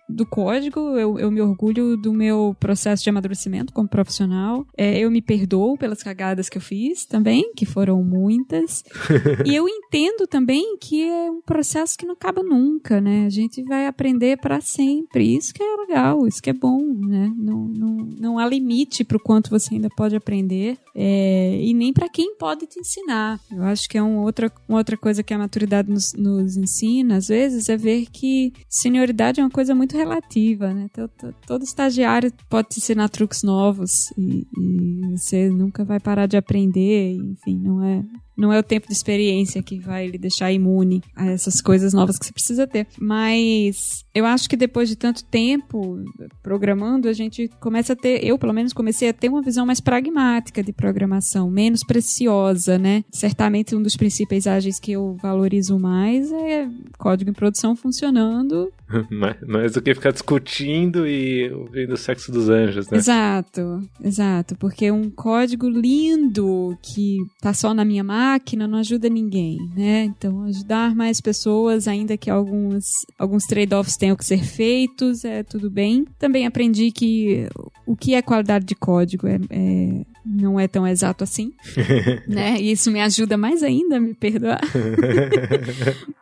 do código, eu me orgulho do meu processo de amadurecimento como profissional. Eu me perdoo pelas cagadas que eu fiz também, que foram muitas. E eu entendo também que é um processo que não acaba nunca, né? A gente vai aprender para sempre. Isso que é legal, isso que é bom, né? Não há limite para o quanto você ainda pode aprender, e nem para quem pode te ensinar. Eu acho que é uma outra coisa que a maturidade nos ensina, às vezes, é ver que senioridade é uma coisa muito relativa, né? Todo estagiário pode te ensinar truques novos e você nunca vai parar de aprender, enfim, não é o tempo de experiência que vai lhe deixar imune a essas coisas novas que você precisa ter. Mas eu acho que depois de tanto tempo programando, a gente começa a ter, eu pelo menos comecei a ter uma visão mais pragmática de programação, menos preciosa, né? Certamente um dos princípios ágeis que eu valorizo mais é código em produção funcionando. Mais do que ficar discutindo e ouvindo o sexo dos anjos, né? Exato. Porque um código lindo que tá só na minha máquina não ajuda ninguém, né? Então, ajudar mais pessoas, ainda que alguns trade-offs tenham que ser feitos, tudo bem. Também aprendi que o que é qualidade de código não é tão exato assim, né? E isso me ajuda mais ainda a me perdoar.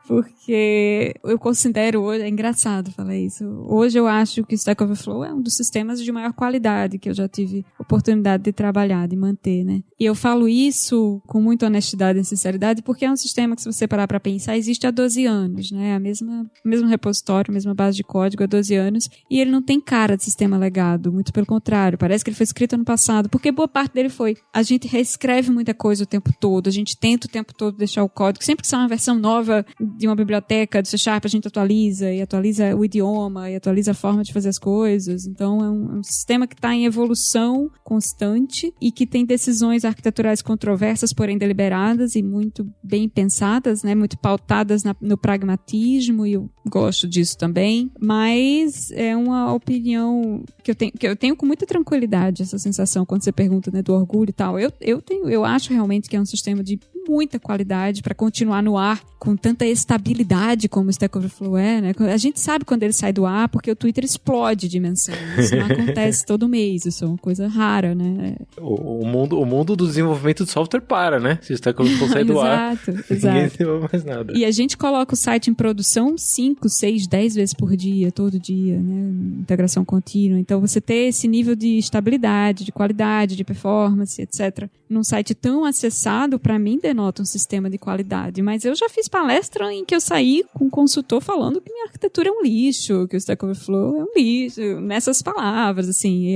Porque eu considero hoje, é engraçado falar isso, hoje eu acho que o Stack Overflow é um dos sistemas de maior qualidade que eu já tive oportunidade de trabalhar, de manter, né? E eu falo isso com muita honestidade e sinceridade porque é um sistema que, se você parar para pensar, existe há 12 anos, né? O mesmo repositório, a mesma base de código há 12 anos, e ele não tem cara de sistema legado, muito pelo contrário, parece que ele foi escrito ano passado, porque boa parte dele foi, a gente reescreve muita coisa o tempo todo, a gente tenta o tempo todo deixar o código, sempre que sai uma versão nova de uma biblioteca do C# a gente atualiza o idioma, e atualiza a forma de fazer as coisas. Então é um sistema que está em evolução constante e que tem decisões arquiteturais controversas, porém deliberadas e muito bem pensadas, né? Muito pautadas no pragmatismo, e eu gosto disso também, mas é uma opinião que eu tenho com muita tranquilidade, essa sensação quando você pergunta, né, do orgulho e tal. Eu acho realmente que é um sistema de muita qualidade para continuar no ar com tanta estabilidade como o Stack Overflow é, né? A gente sabe quando ele sai do ar porque o Twitter explode de menção. Isso não acontece todo mês, isso é uma coisa rara, né? O mundo do desenvolvimento de software para, né? Se o Stack Overflow sai do ar, ninguém desenvolve mais nada. E a gente coloca o site em produção 5, 6, 10 vezes por dia, todo dia, né? Integração contínua. Então você ter esse nível de estabilidade, de qualidade, de performance, etc. Num site tão acessado, para mim, denota um sistema de qualidade. Mas eu já fiz palestra em que eu saí com um consultor falando que minha arquitetura é um lixo, que o Stack Overflow é um lixo, nessas palavras, assim.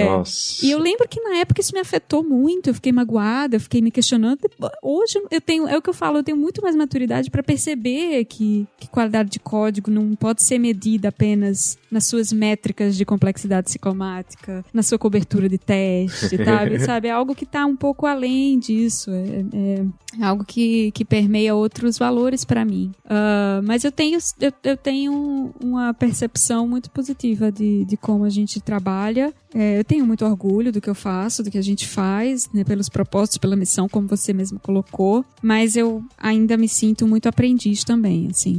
Nossa. E eu lembro que na época isso me afetou muito, eu fiquei magoada, eu fiquei me questionando. Hoje é o que eu falo, eu tenho muito mais maturidade para perceber que qualidade de código não pode ser medida apenas nas suas métricas de complexidade psicomática, na sua cobertura de teste, sabe? É algo que está um pouco além disso, é algo que permeia outros valores para mim. Mas eu tenho uma percepção muito positiva de como a gente trabalha. Eu tenho muito orgulho do que eu faço, do que a gente faz, né, pelos propósitos, pela missão, como você mesmo colocou, mas eu ainda me sinto muito aprendiz também, assim,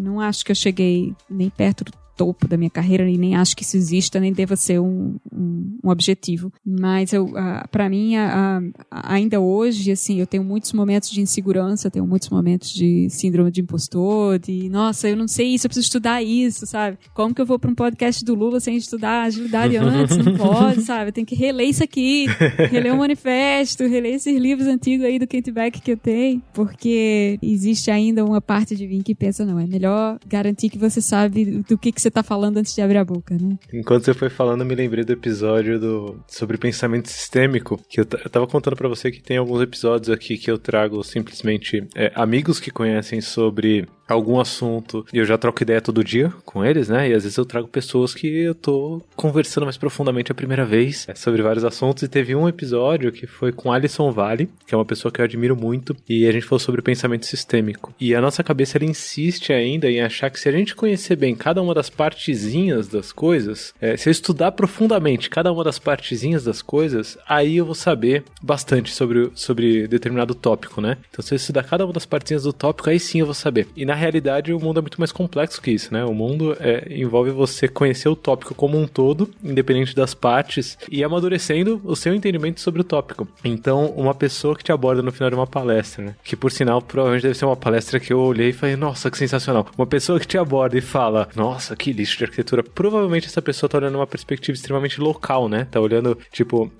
não acho que eu cheguei nem perto do topo da minha carreira e nem acho que isso exista, nem deva ser um objetivo. Mas para mim, ainda hoje, assim, eu tenho muitos momentos de insegurança, tenho muitos momentos de síndrome de impostor, de, nossa, eu não sei isso, eu preciso estudar isso, sabe? Como que eu vou para um podcast do Lula sem estudar agilidade antes? Não pode, sabe? Eu tenho que reler isso aqui, reler o manifesto, reler esses livros antigos aí do Kent Beck que eu tenho, porque existe ainda uma parte de mim que pensa, não, é melhor garantir que você sabe do que você tá falando antes de abrir a boca, né? Enquanto você foi falando, eu me lembrei do episódio sobre pensamento sistêmico, que eu tava contando pra você que tem alguns episódios aqui que eu trago simplesmente amigos que conhecem sobre algum assunto e eu já troco ideia todo dia com eles, né? E às vezes eu trago pessoas que eu tô conversando mais profundamente a primeira vez sobre vários assuntos, e teve um episódio que foi com Alisson Vale, que é uma pessoa que eu admiro muito, e a gente falou sobre pensamento sistêmico. E a nossa cabeça, ela insiste ainda em achar que se a gente conhecer bem cada uma das partezinhas das coisas, se eu estudar profundamente cada uma das partezinhas das coisas, aí eu vou saber bastante sobre determinado tópico, né? Então se eu estudar cada uma das partezinhas do tópico, aí sim eu vou saber. E na realidade o mundo é muito mais complexo que isso, né? O mundo envolve você conhecer o tópico como um todo, independente das partes, e amadurecendo o seu entendimento sobre o tópico. Então, uma pessoa que te aborda no final de uma palestra, né? Que por sinal, provavelmente deve ser uma palestra que eu olhei e falei, nossa, que sensacional. Uma pessoa que te aborda e fala, nossa, que lixo de arquitetura. Provavelmente essa pessoa tá olhando uma perspectiva extremamente local, né? Tá olhando, tipo,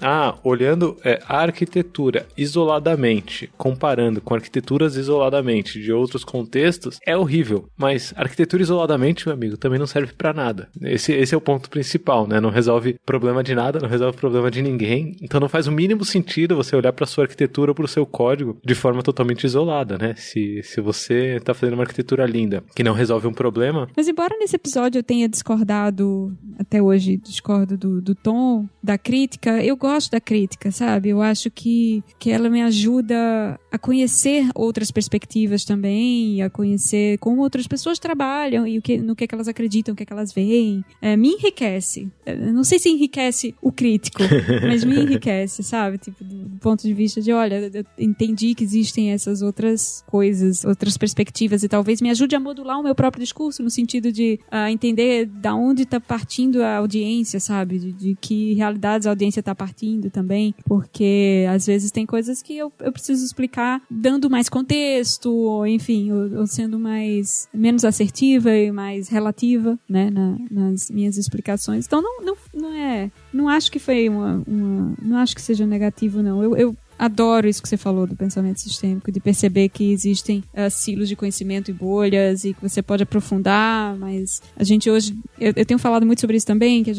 olhando a arquitetura isoladamente, comparando com arquiteturas isoladamente de outros contextos, é horrível. Mas arquitetura isoladamente, meu amigo, também não serve pra nada. Esse é o ponto principal, né? Não resolve problema de nada, não resolve problema de ninguém. Então não faz o mínimo sentido você olhar pra sua arquitetura ou pro seu código de forma totalmente isolada, né? Se você tá fazendo uma arquitetura linda que não resolve um problema... Mas embora nesse episódio eu tenha discordado, até hoje discordo do tom da crítica, eu gosto da crítica, sabe? Eu acho que ela me ajuda a conhecer outras perspectivas também, a conhecer como outras pessoas trabalham e no que elas acreditam, o que elas veem. Me enriquece. Não sei se enriquece o crítico, mas me enriquece, sabe? Tipo, do ponto de vista de, olha, eu entendi que existem essas outras coisas, outras perspectivas, e talvez me ajude a modular o meu próprio discurso, no sentido de entender da onde está partindo a audiência, sabe? De que realidades a audiência está partindo também, porque às vezes tem coisas que eu preciso explicar dando mais contexto, ou enfim, ou sendo menos assertiva e mais relativa, né, nas minhas explicações. Então não acho que foi não acho que seja negativo, não. Eu adoro isso que você falou do pensamento sistêmico, de perceber que existem silos de conhecimento e bolhas, e que você pode aprofundar, mas a gente hoje, eu tenho falado muito sobre isso também, que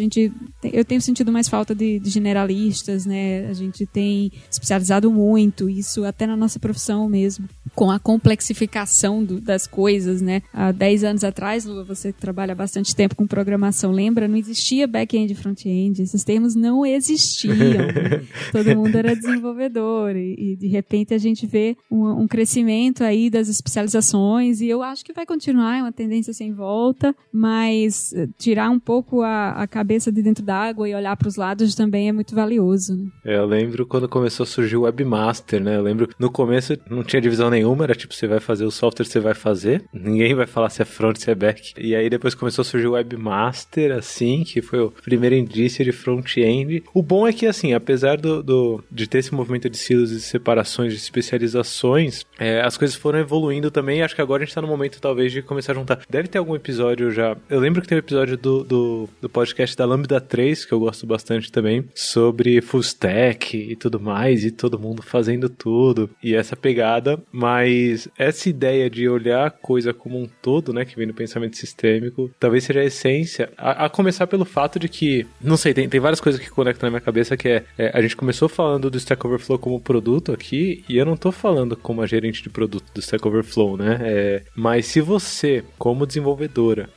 eu tenho sentido mais falta de generalistas, né? A gente tem especializado muito, isso até na nossa profissão mesmo, com a complexificação das coisas, né? Há 10 anos atrás, Lula, você trabalha bastante tempo com programação, lembra? Não existia back-end e front-end, esses termos não existiam, né? Todo mundo era desenvolvedor, e de repente a gente vê um crescimento aí das especializações, e eu acho que vai continuar, é uma tendência sem volta, mas tirar um pouco a cabeça de dentro d'água e olhar para os lados também é muito valioso, né? Eu lembro quando começou a surgir o Webmaster, né? Eu lembro, no começo não tinha divisão nenhuma, era tipo, você vai fazer o software, você vai fazer, ninguém vai falar se é front, se é back. E aí depois começou a surgir o Webmaster, assim, que foi o primeiro indício de front-end. O bom é que, assim, apesar de ter esse movimento de silos e separações, de especializações, as coisas foram evoluindo também. Acho que agora a gente tá no momento, talvez, de começar a juntar. Deve ter algum episódio já. Eu lembro que tem um episódio do podcast da Lambda 3, que eu gosto bastante também, sobre full stack e tudo mais, e todo mundo fazendo tudo, e essa pegada. Mas essa ideia de olhar a coisa como um todo, né, que vem do pensamento sistêmico, talvez seja a essência. A começar pelo fato de que, não sei, tem várias coisas que conectam na minha cabeça, que a gente começou falando do Stack Overflow como produto aqui, e eu não tô falando como a gerente de produto do Stack Overflow, né? Mas se você, como desenvolvedora,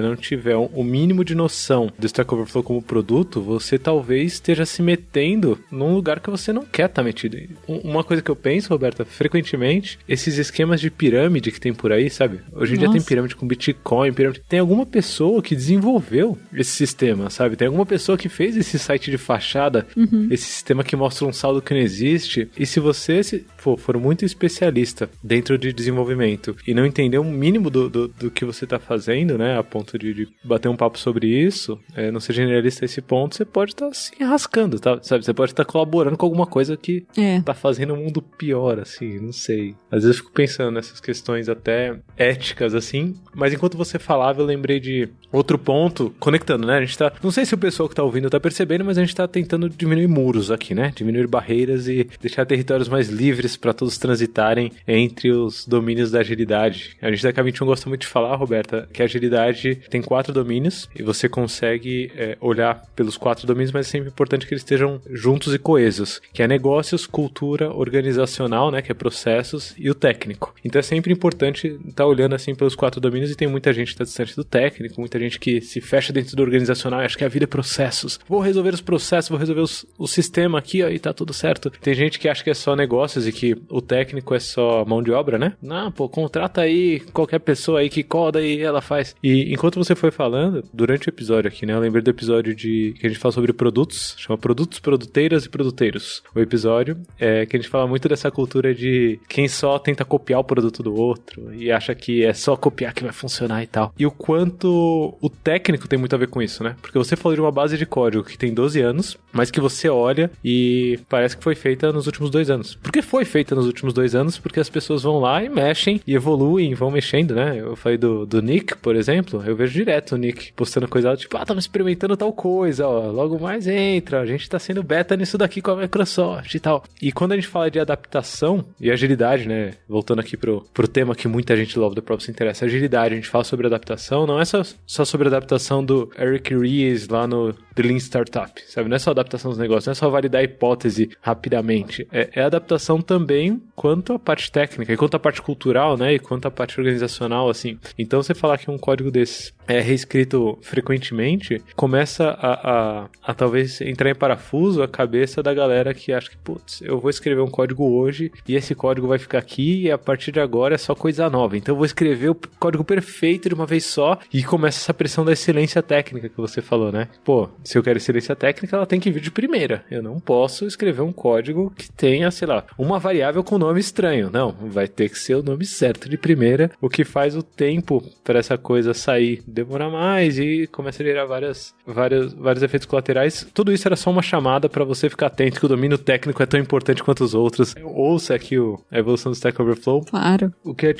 não tiver o mínimo de noção do Stack Overflow como produto, você talvez esteja se metendo num lugar que você não quer estar metido. Uma coisa que eu penso, Roberta, frequentemente, esses esquemas de pirâmide que tem por aí, sabe? Hoje em dia tem pirâmide com Bitcoin, tem alguma pessoa que desenvolveu esse sistema, sabe? Tem alguma pessoa que fez esse site de fachada, esse sistema que mostra um saldo que não existe. E se você for muito especialista dentro de desenvolvimento e não entender um mínimo do que você está fazendo, né, a ponto de bater um papo sobre isso, não ser generalista a esse ponto, você pode estar se enrascando, tá? Sabe? Você pode estar colaborando com alguma coisa que tá fazendo o mundo pior, assim, não sei. Às vezes eu fico pensando nessas questões até éticas, assim, mas enquanto você falava, eu lembrei de outro ponto, conectando, né? A gente tá, não sei se o pessoal que tá ouvindo tá percebendo, mas a gente tá tentando diminuir muros aqui, né? Diminuir barreiras e deixar territórios mais livres para todos transitarem entre os domínios da agilidade. A gente da K21 gosta muito de falar, Roberta, que a agilidade tem 4 domínios e você consegue olhar pelos 4 domínios, mas é sempre importante que eles estejam juntos e coesos, que é negócios, cultura, organizacional, né, que é processos, e o técnico. Então é sempre importante estar olhando assim pelos 4 domínios, e tem muita gente que está distante do técnico, muita gente que se fecha dentro do organizacional e acha que a vida é processos. Vou resolver os processos, vou resolver o sistema aqui, ó, e tá tudo certo. Tem gente que acha que é só negócios e que o técnico é só mão de obra, né? Não, pô, contrata aí qualquer pessoa aí que coda e ela faz. E enquanto você foi falando, durante o episódio aqui, né? Eu lembrei do episódio que a gente fala sobre produtos, chama Produtos, Produteiras e Produteiros. O episódio é que a gente fala muito dessa cultura de quem só tenta copiar o produto do outro e acha que é só copiar que vai funcionar e tal. E o quanto o técnico tem muito a ver com isso, né? Porque você falou de uma base de código que tem 12 anos, mas que você olha e parece que foi feita nos últimos 2 anos. Por que foi feita nos últimos 2 anos? Porque as pessoas vão lá e mexem e evoluem, vão mexendo, né? Eu falei do Nick, por exemplo, eu vejo direto o Nick postando coisa tipo, estamos experimentando tal coisa, ó, logo mais entra, a gente tá sendo beta nisso daqui com a Microsoft e tal. E quando a gente fala de adaptação e agilidade, né? Voltando aqui pro tema que muita gente Love the Problem se interessa, agilidade, a gente fala sobre adaptação, não é só sobre a adaptação do Eric Ries lá no The Lean Startup, sabe? Não é só adaptação dos negócios, não é só validar a hipótese rapidamente. É adaptação também quanto à parte técnica, e quanto à parte cultural, né? E quanto à parte organizacional, assim. Então, você falar que um código desse é reescrito frequentemente, começa a talvez entrar em parafuso a cabeça da galera que acha que, putz, eu vou escrever um código hoje e esse código vai ficar aqui e a partir de agora é só coisa nova. Então eu vou escrever o código perfeito de uma vez só e começa essa pressão da excelência técnica que você falou, né? Pô, se eu quero excelência técnica, ela tem que vir de primeira. Eu não posso escrever um código que tenha, sei lá, uma variável com nome estranho. Não, vai ter que ser o nome certo de primeira, o que faz o tempo para essa coisa sair demorar mais e começa a gerar vários efeitos colaterais. Tudo isso era só uma chamada para você ficar atento que o domínio técnico é tão importante quanto os outros. Ouça aqui a evolução do Stack Overflow. Claro. O que eu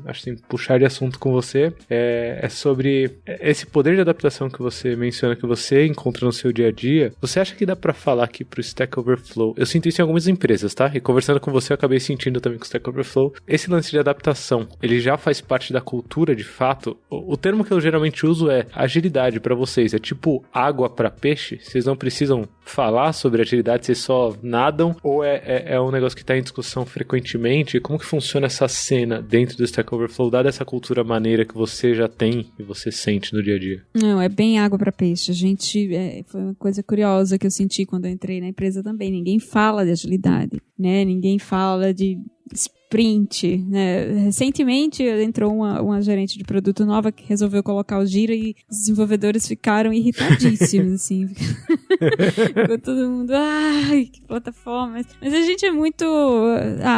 acho assim, puxar de assunto com você é sobre esse poder de adaptação que você menciona, que você encontra no seu dia a dia. Você acha que dá para falar aqui pro Stack Overflow? Eu sinto isso em algumas empresas, tá? E conversando com você, eu acabei sentindo também com o Stack Overflow. Esse lance de adaptação, ele já faz parte da cultura de fato? O termo que eu geralmente uso é agilidade para vocês. É tipo água para peixe? Vocês não precisam falar sobre agilidade, vocês só nadam? Ou é um negócio que está em discussão frequentemente? Como que funciona essa cena dentro do Stack Overflow, dada essa cultura maneira que você já tem e você sente no dia a dia? Não, é bem água para peixe. A gente, foi uma coisa curiosa que eu senti quando eu entrei na empresa também. Ninguém fala de agilidade, né? Ninguém fala de sprint, né? Recentemente entrou uma gerente de produto nova que resolveu colocar o Gira e os desenvolvedores ficaram irritadíssimos, assim. Ficou todo mundo, ai, que plataforma. Mas a gente é muito,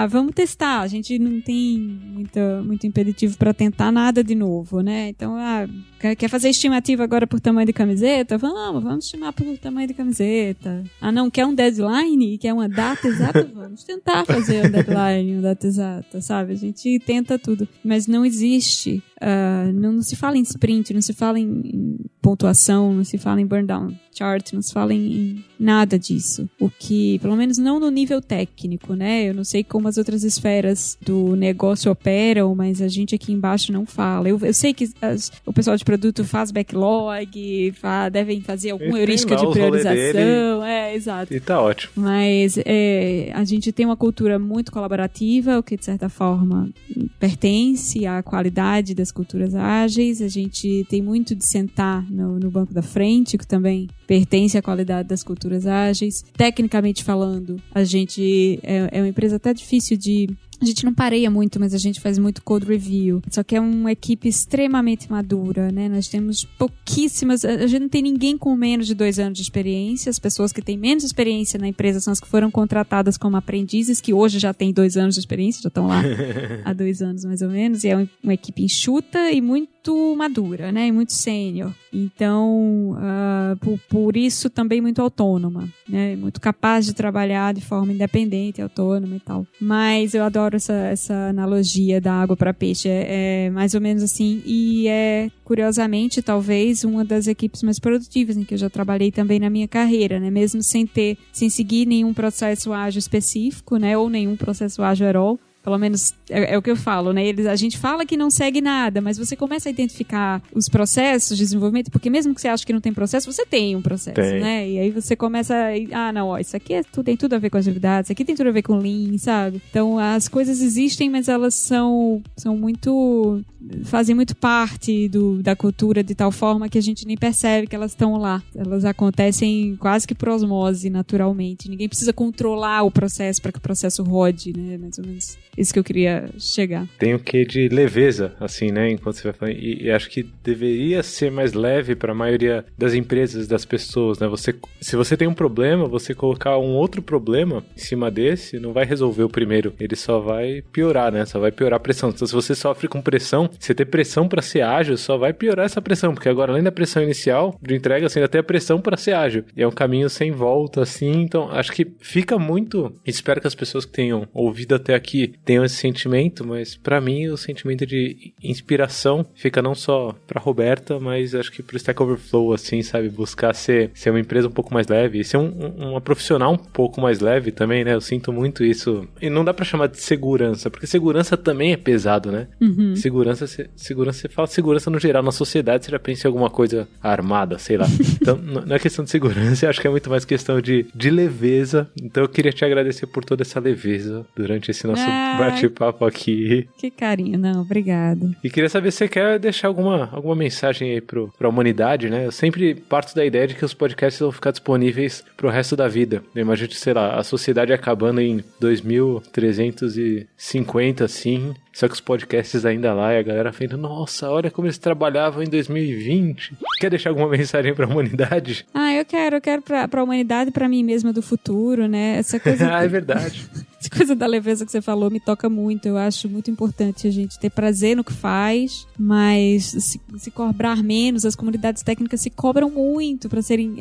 vamos testar. A gente não tem muito impeditivo para tentar nada de novo, né? Então, quer fazer estimativa agora por tamanho de camiseta? Vamos estimar por tamanho de camiseta. Não, quer um deadline? Quer uma data exata? Vamos tentar fazer um deadline, uma data exata, sabe? A gente tenta tudo, mas não existe, não se fala em sprint, não se fala em pontuação, não se fala em burn down chart, não se fala em nada disso. O que, pelo menos não no nível técnico, né? Eu não sei como as outras esferas do negócio operam, mas a gente aqui embaixo não fala. Eu sei que o pessoal de produto faz backlog, devem fazer alguma heurística de priorização. Exato. E tá ótimo. Mas a gente tem uma cultura muito colaborativa, o que de certa forma pertence à qualidade das culturas ágeis. A gente tem muito de sentar no banco da frente, que também pertence à qualidade das culturas ágeis. Tecnicamente falando, a gente é uma empresa até difícil de... A gente não pareia muito, mas a gente faz muito code review. Só que é uma equipe extremamente madura, né? Nós temos pouquíssimas... A gente não tem ninguém com menos de 2 anos de experiência. As pessoas que têm menos experiência na empresa são as que foram contratadas como aprendizes, que hoje já têm 2 anos de experiência, já estão lá há 2 anos mais ou menos. E é uma equipe enxuta e muito madura, né? E muito sênior. Então, por isso também muito autônoma, né? Muito capaz de trabalhar de forma independente, autônoma e tal. Mas eu adoro essa analogia da água para peixe. É mais ou menos assim. E curiosamente, talvez, uma das equipes mais produtivas em que eu já trabalhei também na minha carreira, né? Mesmo sem seguir nenhum processo ágil específico, né? Ou nenhum processo ágil at all. Pelo menos é o que eu falo, né? A gente fala que não segue nada, mas você começa a identificar os processos de desenvolvimento, porque mesmo que você ache que não tem processo, você tem um processo, né? E aí você começa isso aqui tem tudo a ver com agilidade, isso aqui tem tudo a ver com Lean, sabe? Então as coisas existem, mas elas são muito fazem muito parte da cultura de tal forma que a gente nem percebe que elas estão lá. Elas acontecem quase que por osmose, naturalmente. Ninguém precisa controlar o processo para que o processo rode, né? Mais ou menos isso que eu queria chegar. Tem o quê de leveza, assim, né? Enquanto você vai falando. E acho que deveria ser mais leve para a maioria das empresas, das pessoas, né? Se você tem um problema, você colocar um outro problema em cima desse, não vai resolver o primeiro. Ele só vai piorar, né? Só vai piorar a pressão. Então, se você sofre com pressão, você ter pressão para ser ágil, só vai piorar essa pressão. Porque agora, além da pressão inicial de entrega, você ainda tem a pressão para ser ágil. E é um caminho sem volta, assim. Então, acho que fica muito... Espero que as pessoas que tenham ouvido até aqui tenham esse sentimento, mas para mim o sentimento de inspiração fica não só pra Roberta, mas acho que pro Stack Overflow, assim, sabe? Buscar ser uma empresa um pouco mais leve e ser uma profissional um pouco mais leve também, né? Eu sinto muito isso. E não dá pra chamar de segurança, porque segurança também é pesado, né? Uhum. Segurança, você fala segurança no geral, na sociedade você já pensa em alguma coisa armada, sei lá. Então, não é questão de segurança, eu acho que é muito mais questão de leveza. Então eu queria te agradecer por toda essa leveza durante esse nosso bate-papo aqui. Que carinho, não, obrigado. E queria saber se você quer deixar alguma mensagem aí pra humanidade, né? Eu sempre parto da ideia de que os podcasts vão ficar disponíveis pro resto da vida. Eu imagino que, sei lá, a sociedade acabando em 2350, assim, só que os podcasts ainda lá e a galera falando, nossa, olha como eles trabalhavam em 2020. Quer deixar alguma mensagem pra humanidade? Eu quero pra humanidade e pra mim mesma do futuro, né? Essa coisa... É verdade. Essa coisa da leveza que você falou me toca muito. Eu acho muito importante a gente ter prazer no que faz, mas se cobrar menos. As comunidades técnicas se cobram muito para serem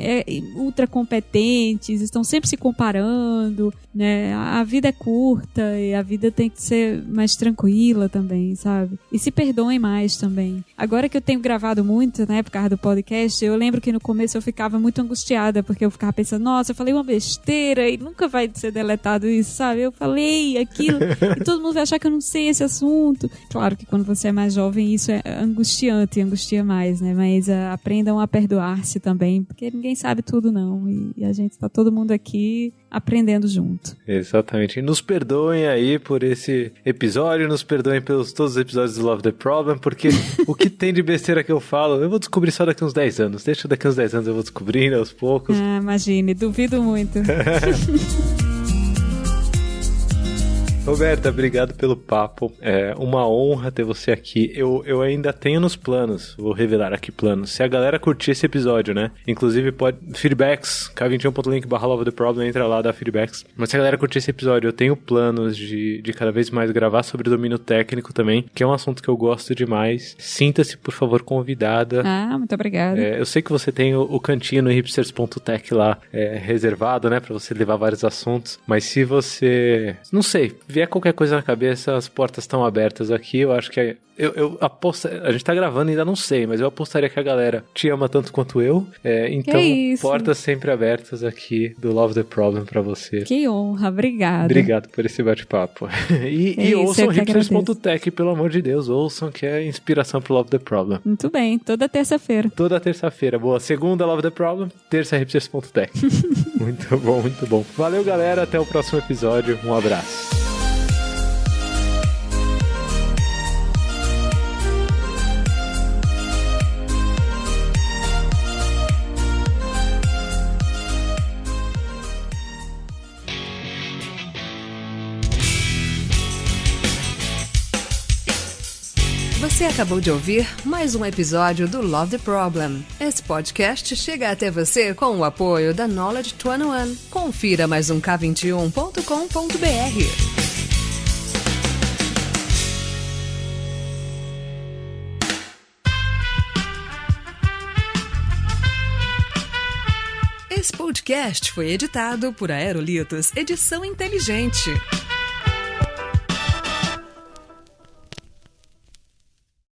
ultra competentes, estão sempre se comparando, né? A vida é curta e a vida tem que ser mais tranquila também, sabe? E se perdoem mais também. Agora que eu tenho gravado muito, né, por causa do podcast, eu lembro que no começo eu ficava muito angustiada, porque eu ficava pensando, nossa, eu falei uma besteira e nunca vai ser deletado isso, sabe? Eu falei aquilo e todo mundo vai achar que eu não sei esse assunto. Claro que quando você é mais jovem isso é angustiante, angustia mais, né? Mas aprendam a perdoar-se também, porque ninguém sabe tudo não, e a gente tá todo mundo aqui aprendendo junto. Exatamente. E nos perdoem aí por esse episódio, nos perdoem pelos todos os episódios do Love the Problem, porque o que tem de besteira que eu falo, eu vou descobrir só daqui uns 10 anos. Deixa daqui uns 10 anos eu vou descobrindo aos poucos. Imagine, duvido muito. Roberta, obrigado pelo papo. É uma honra ter você aqui. Eu ainda tenho nos planos, vou revelar aqui planos. Se a galera curtir esse episódio, né? Inclusive, pode feedbacks, k21.link/lovetheproblem, entra lá, dá feedbacks. Mas se a galera curtir esse episódio, eu tenho planos de cada vez mais gravar sobre domínio técnico também, que é um assunto que eu gosto demais. Sinta-se, por favor, convidada. Muito obrigada. Eu sei que você tem o cantinho no hipsters.tech lá reservado, né? Pra você levar vários assuntos. Mas se você, não sei, vier qualquer coisa na cabeça, as portas estão abertas aqui. Eu acho que eu aposto, a gente tá gravando, ainda não sei, mas eu apostaria que a galera te ama tanto quanto eu. Então, portas sempre abertas aqui do Love the Problem pra você. Que honra, obrigada. Obrigado por esse bate-papo. E ouçam hipsters.tech, pelo amor de Deus, ouçam, que é inspiração pro Love the Problem. Muito bem, toda terça-feira. Toda terça-feira, boa. Segunda, Love the Problem, terça, hipsters.tech. Muito bom, muito bom. Valeu, galera, até o próximo episódio. Um abraço. Você acabou de ouvir mais um episódio do Love the Problem. Esse podcast chega até você com o apoio da Knowledge 21. Confira mais um k21.com.br. Esse podcast foi editado por Aerolitos Edição Inteligente.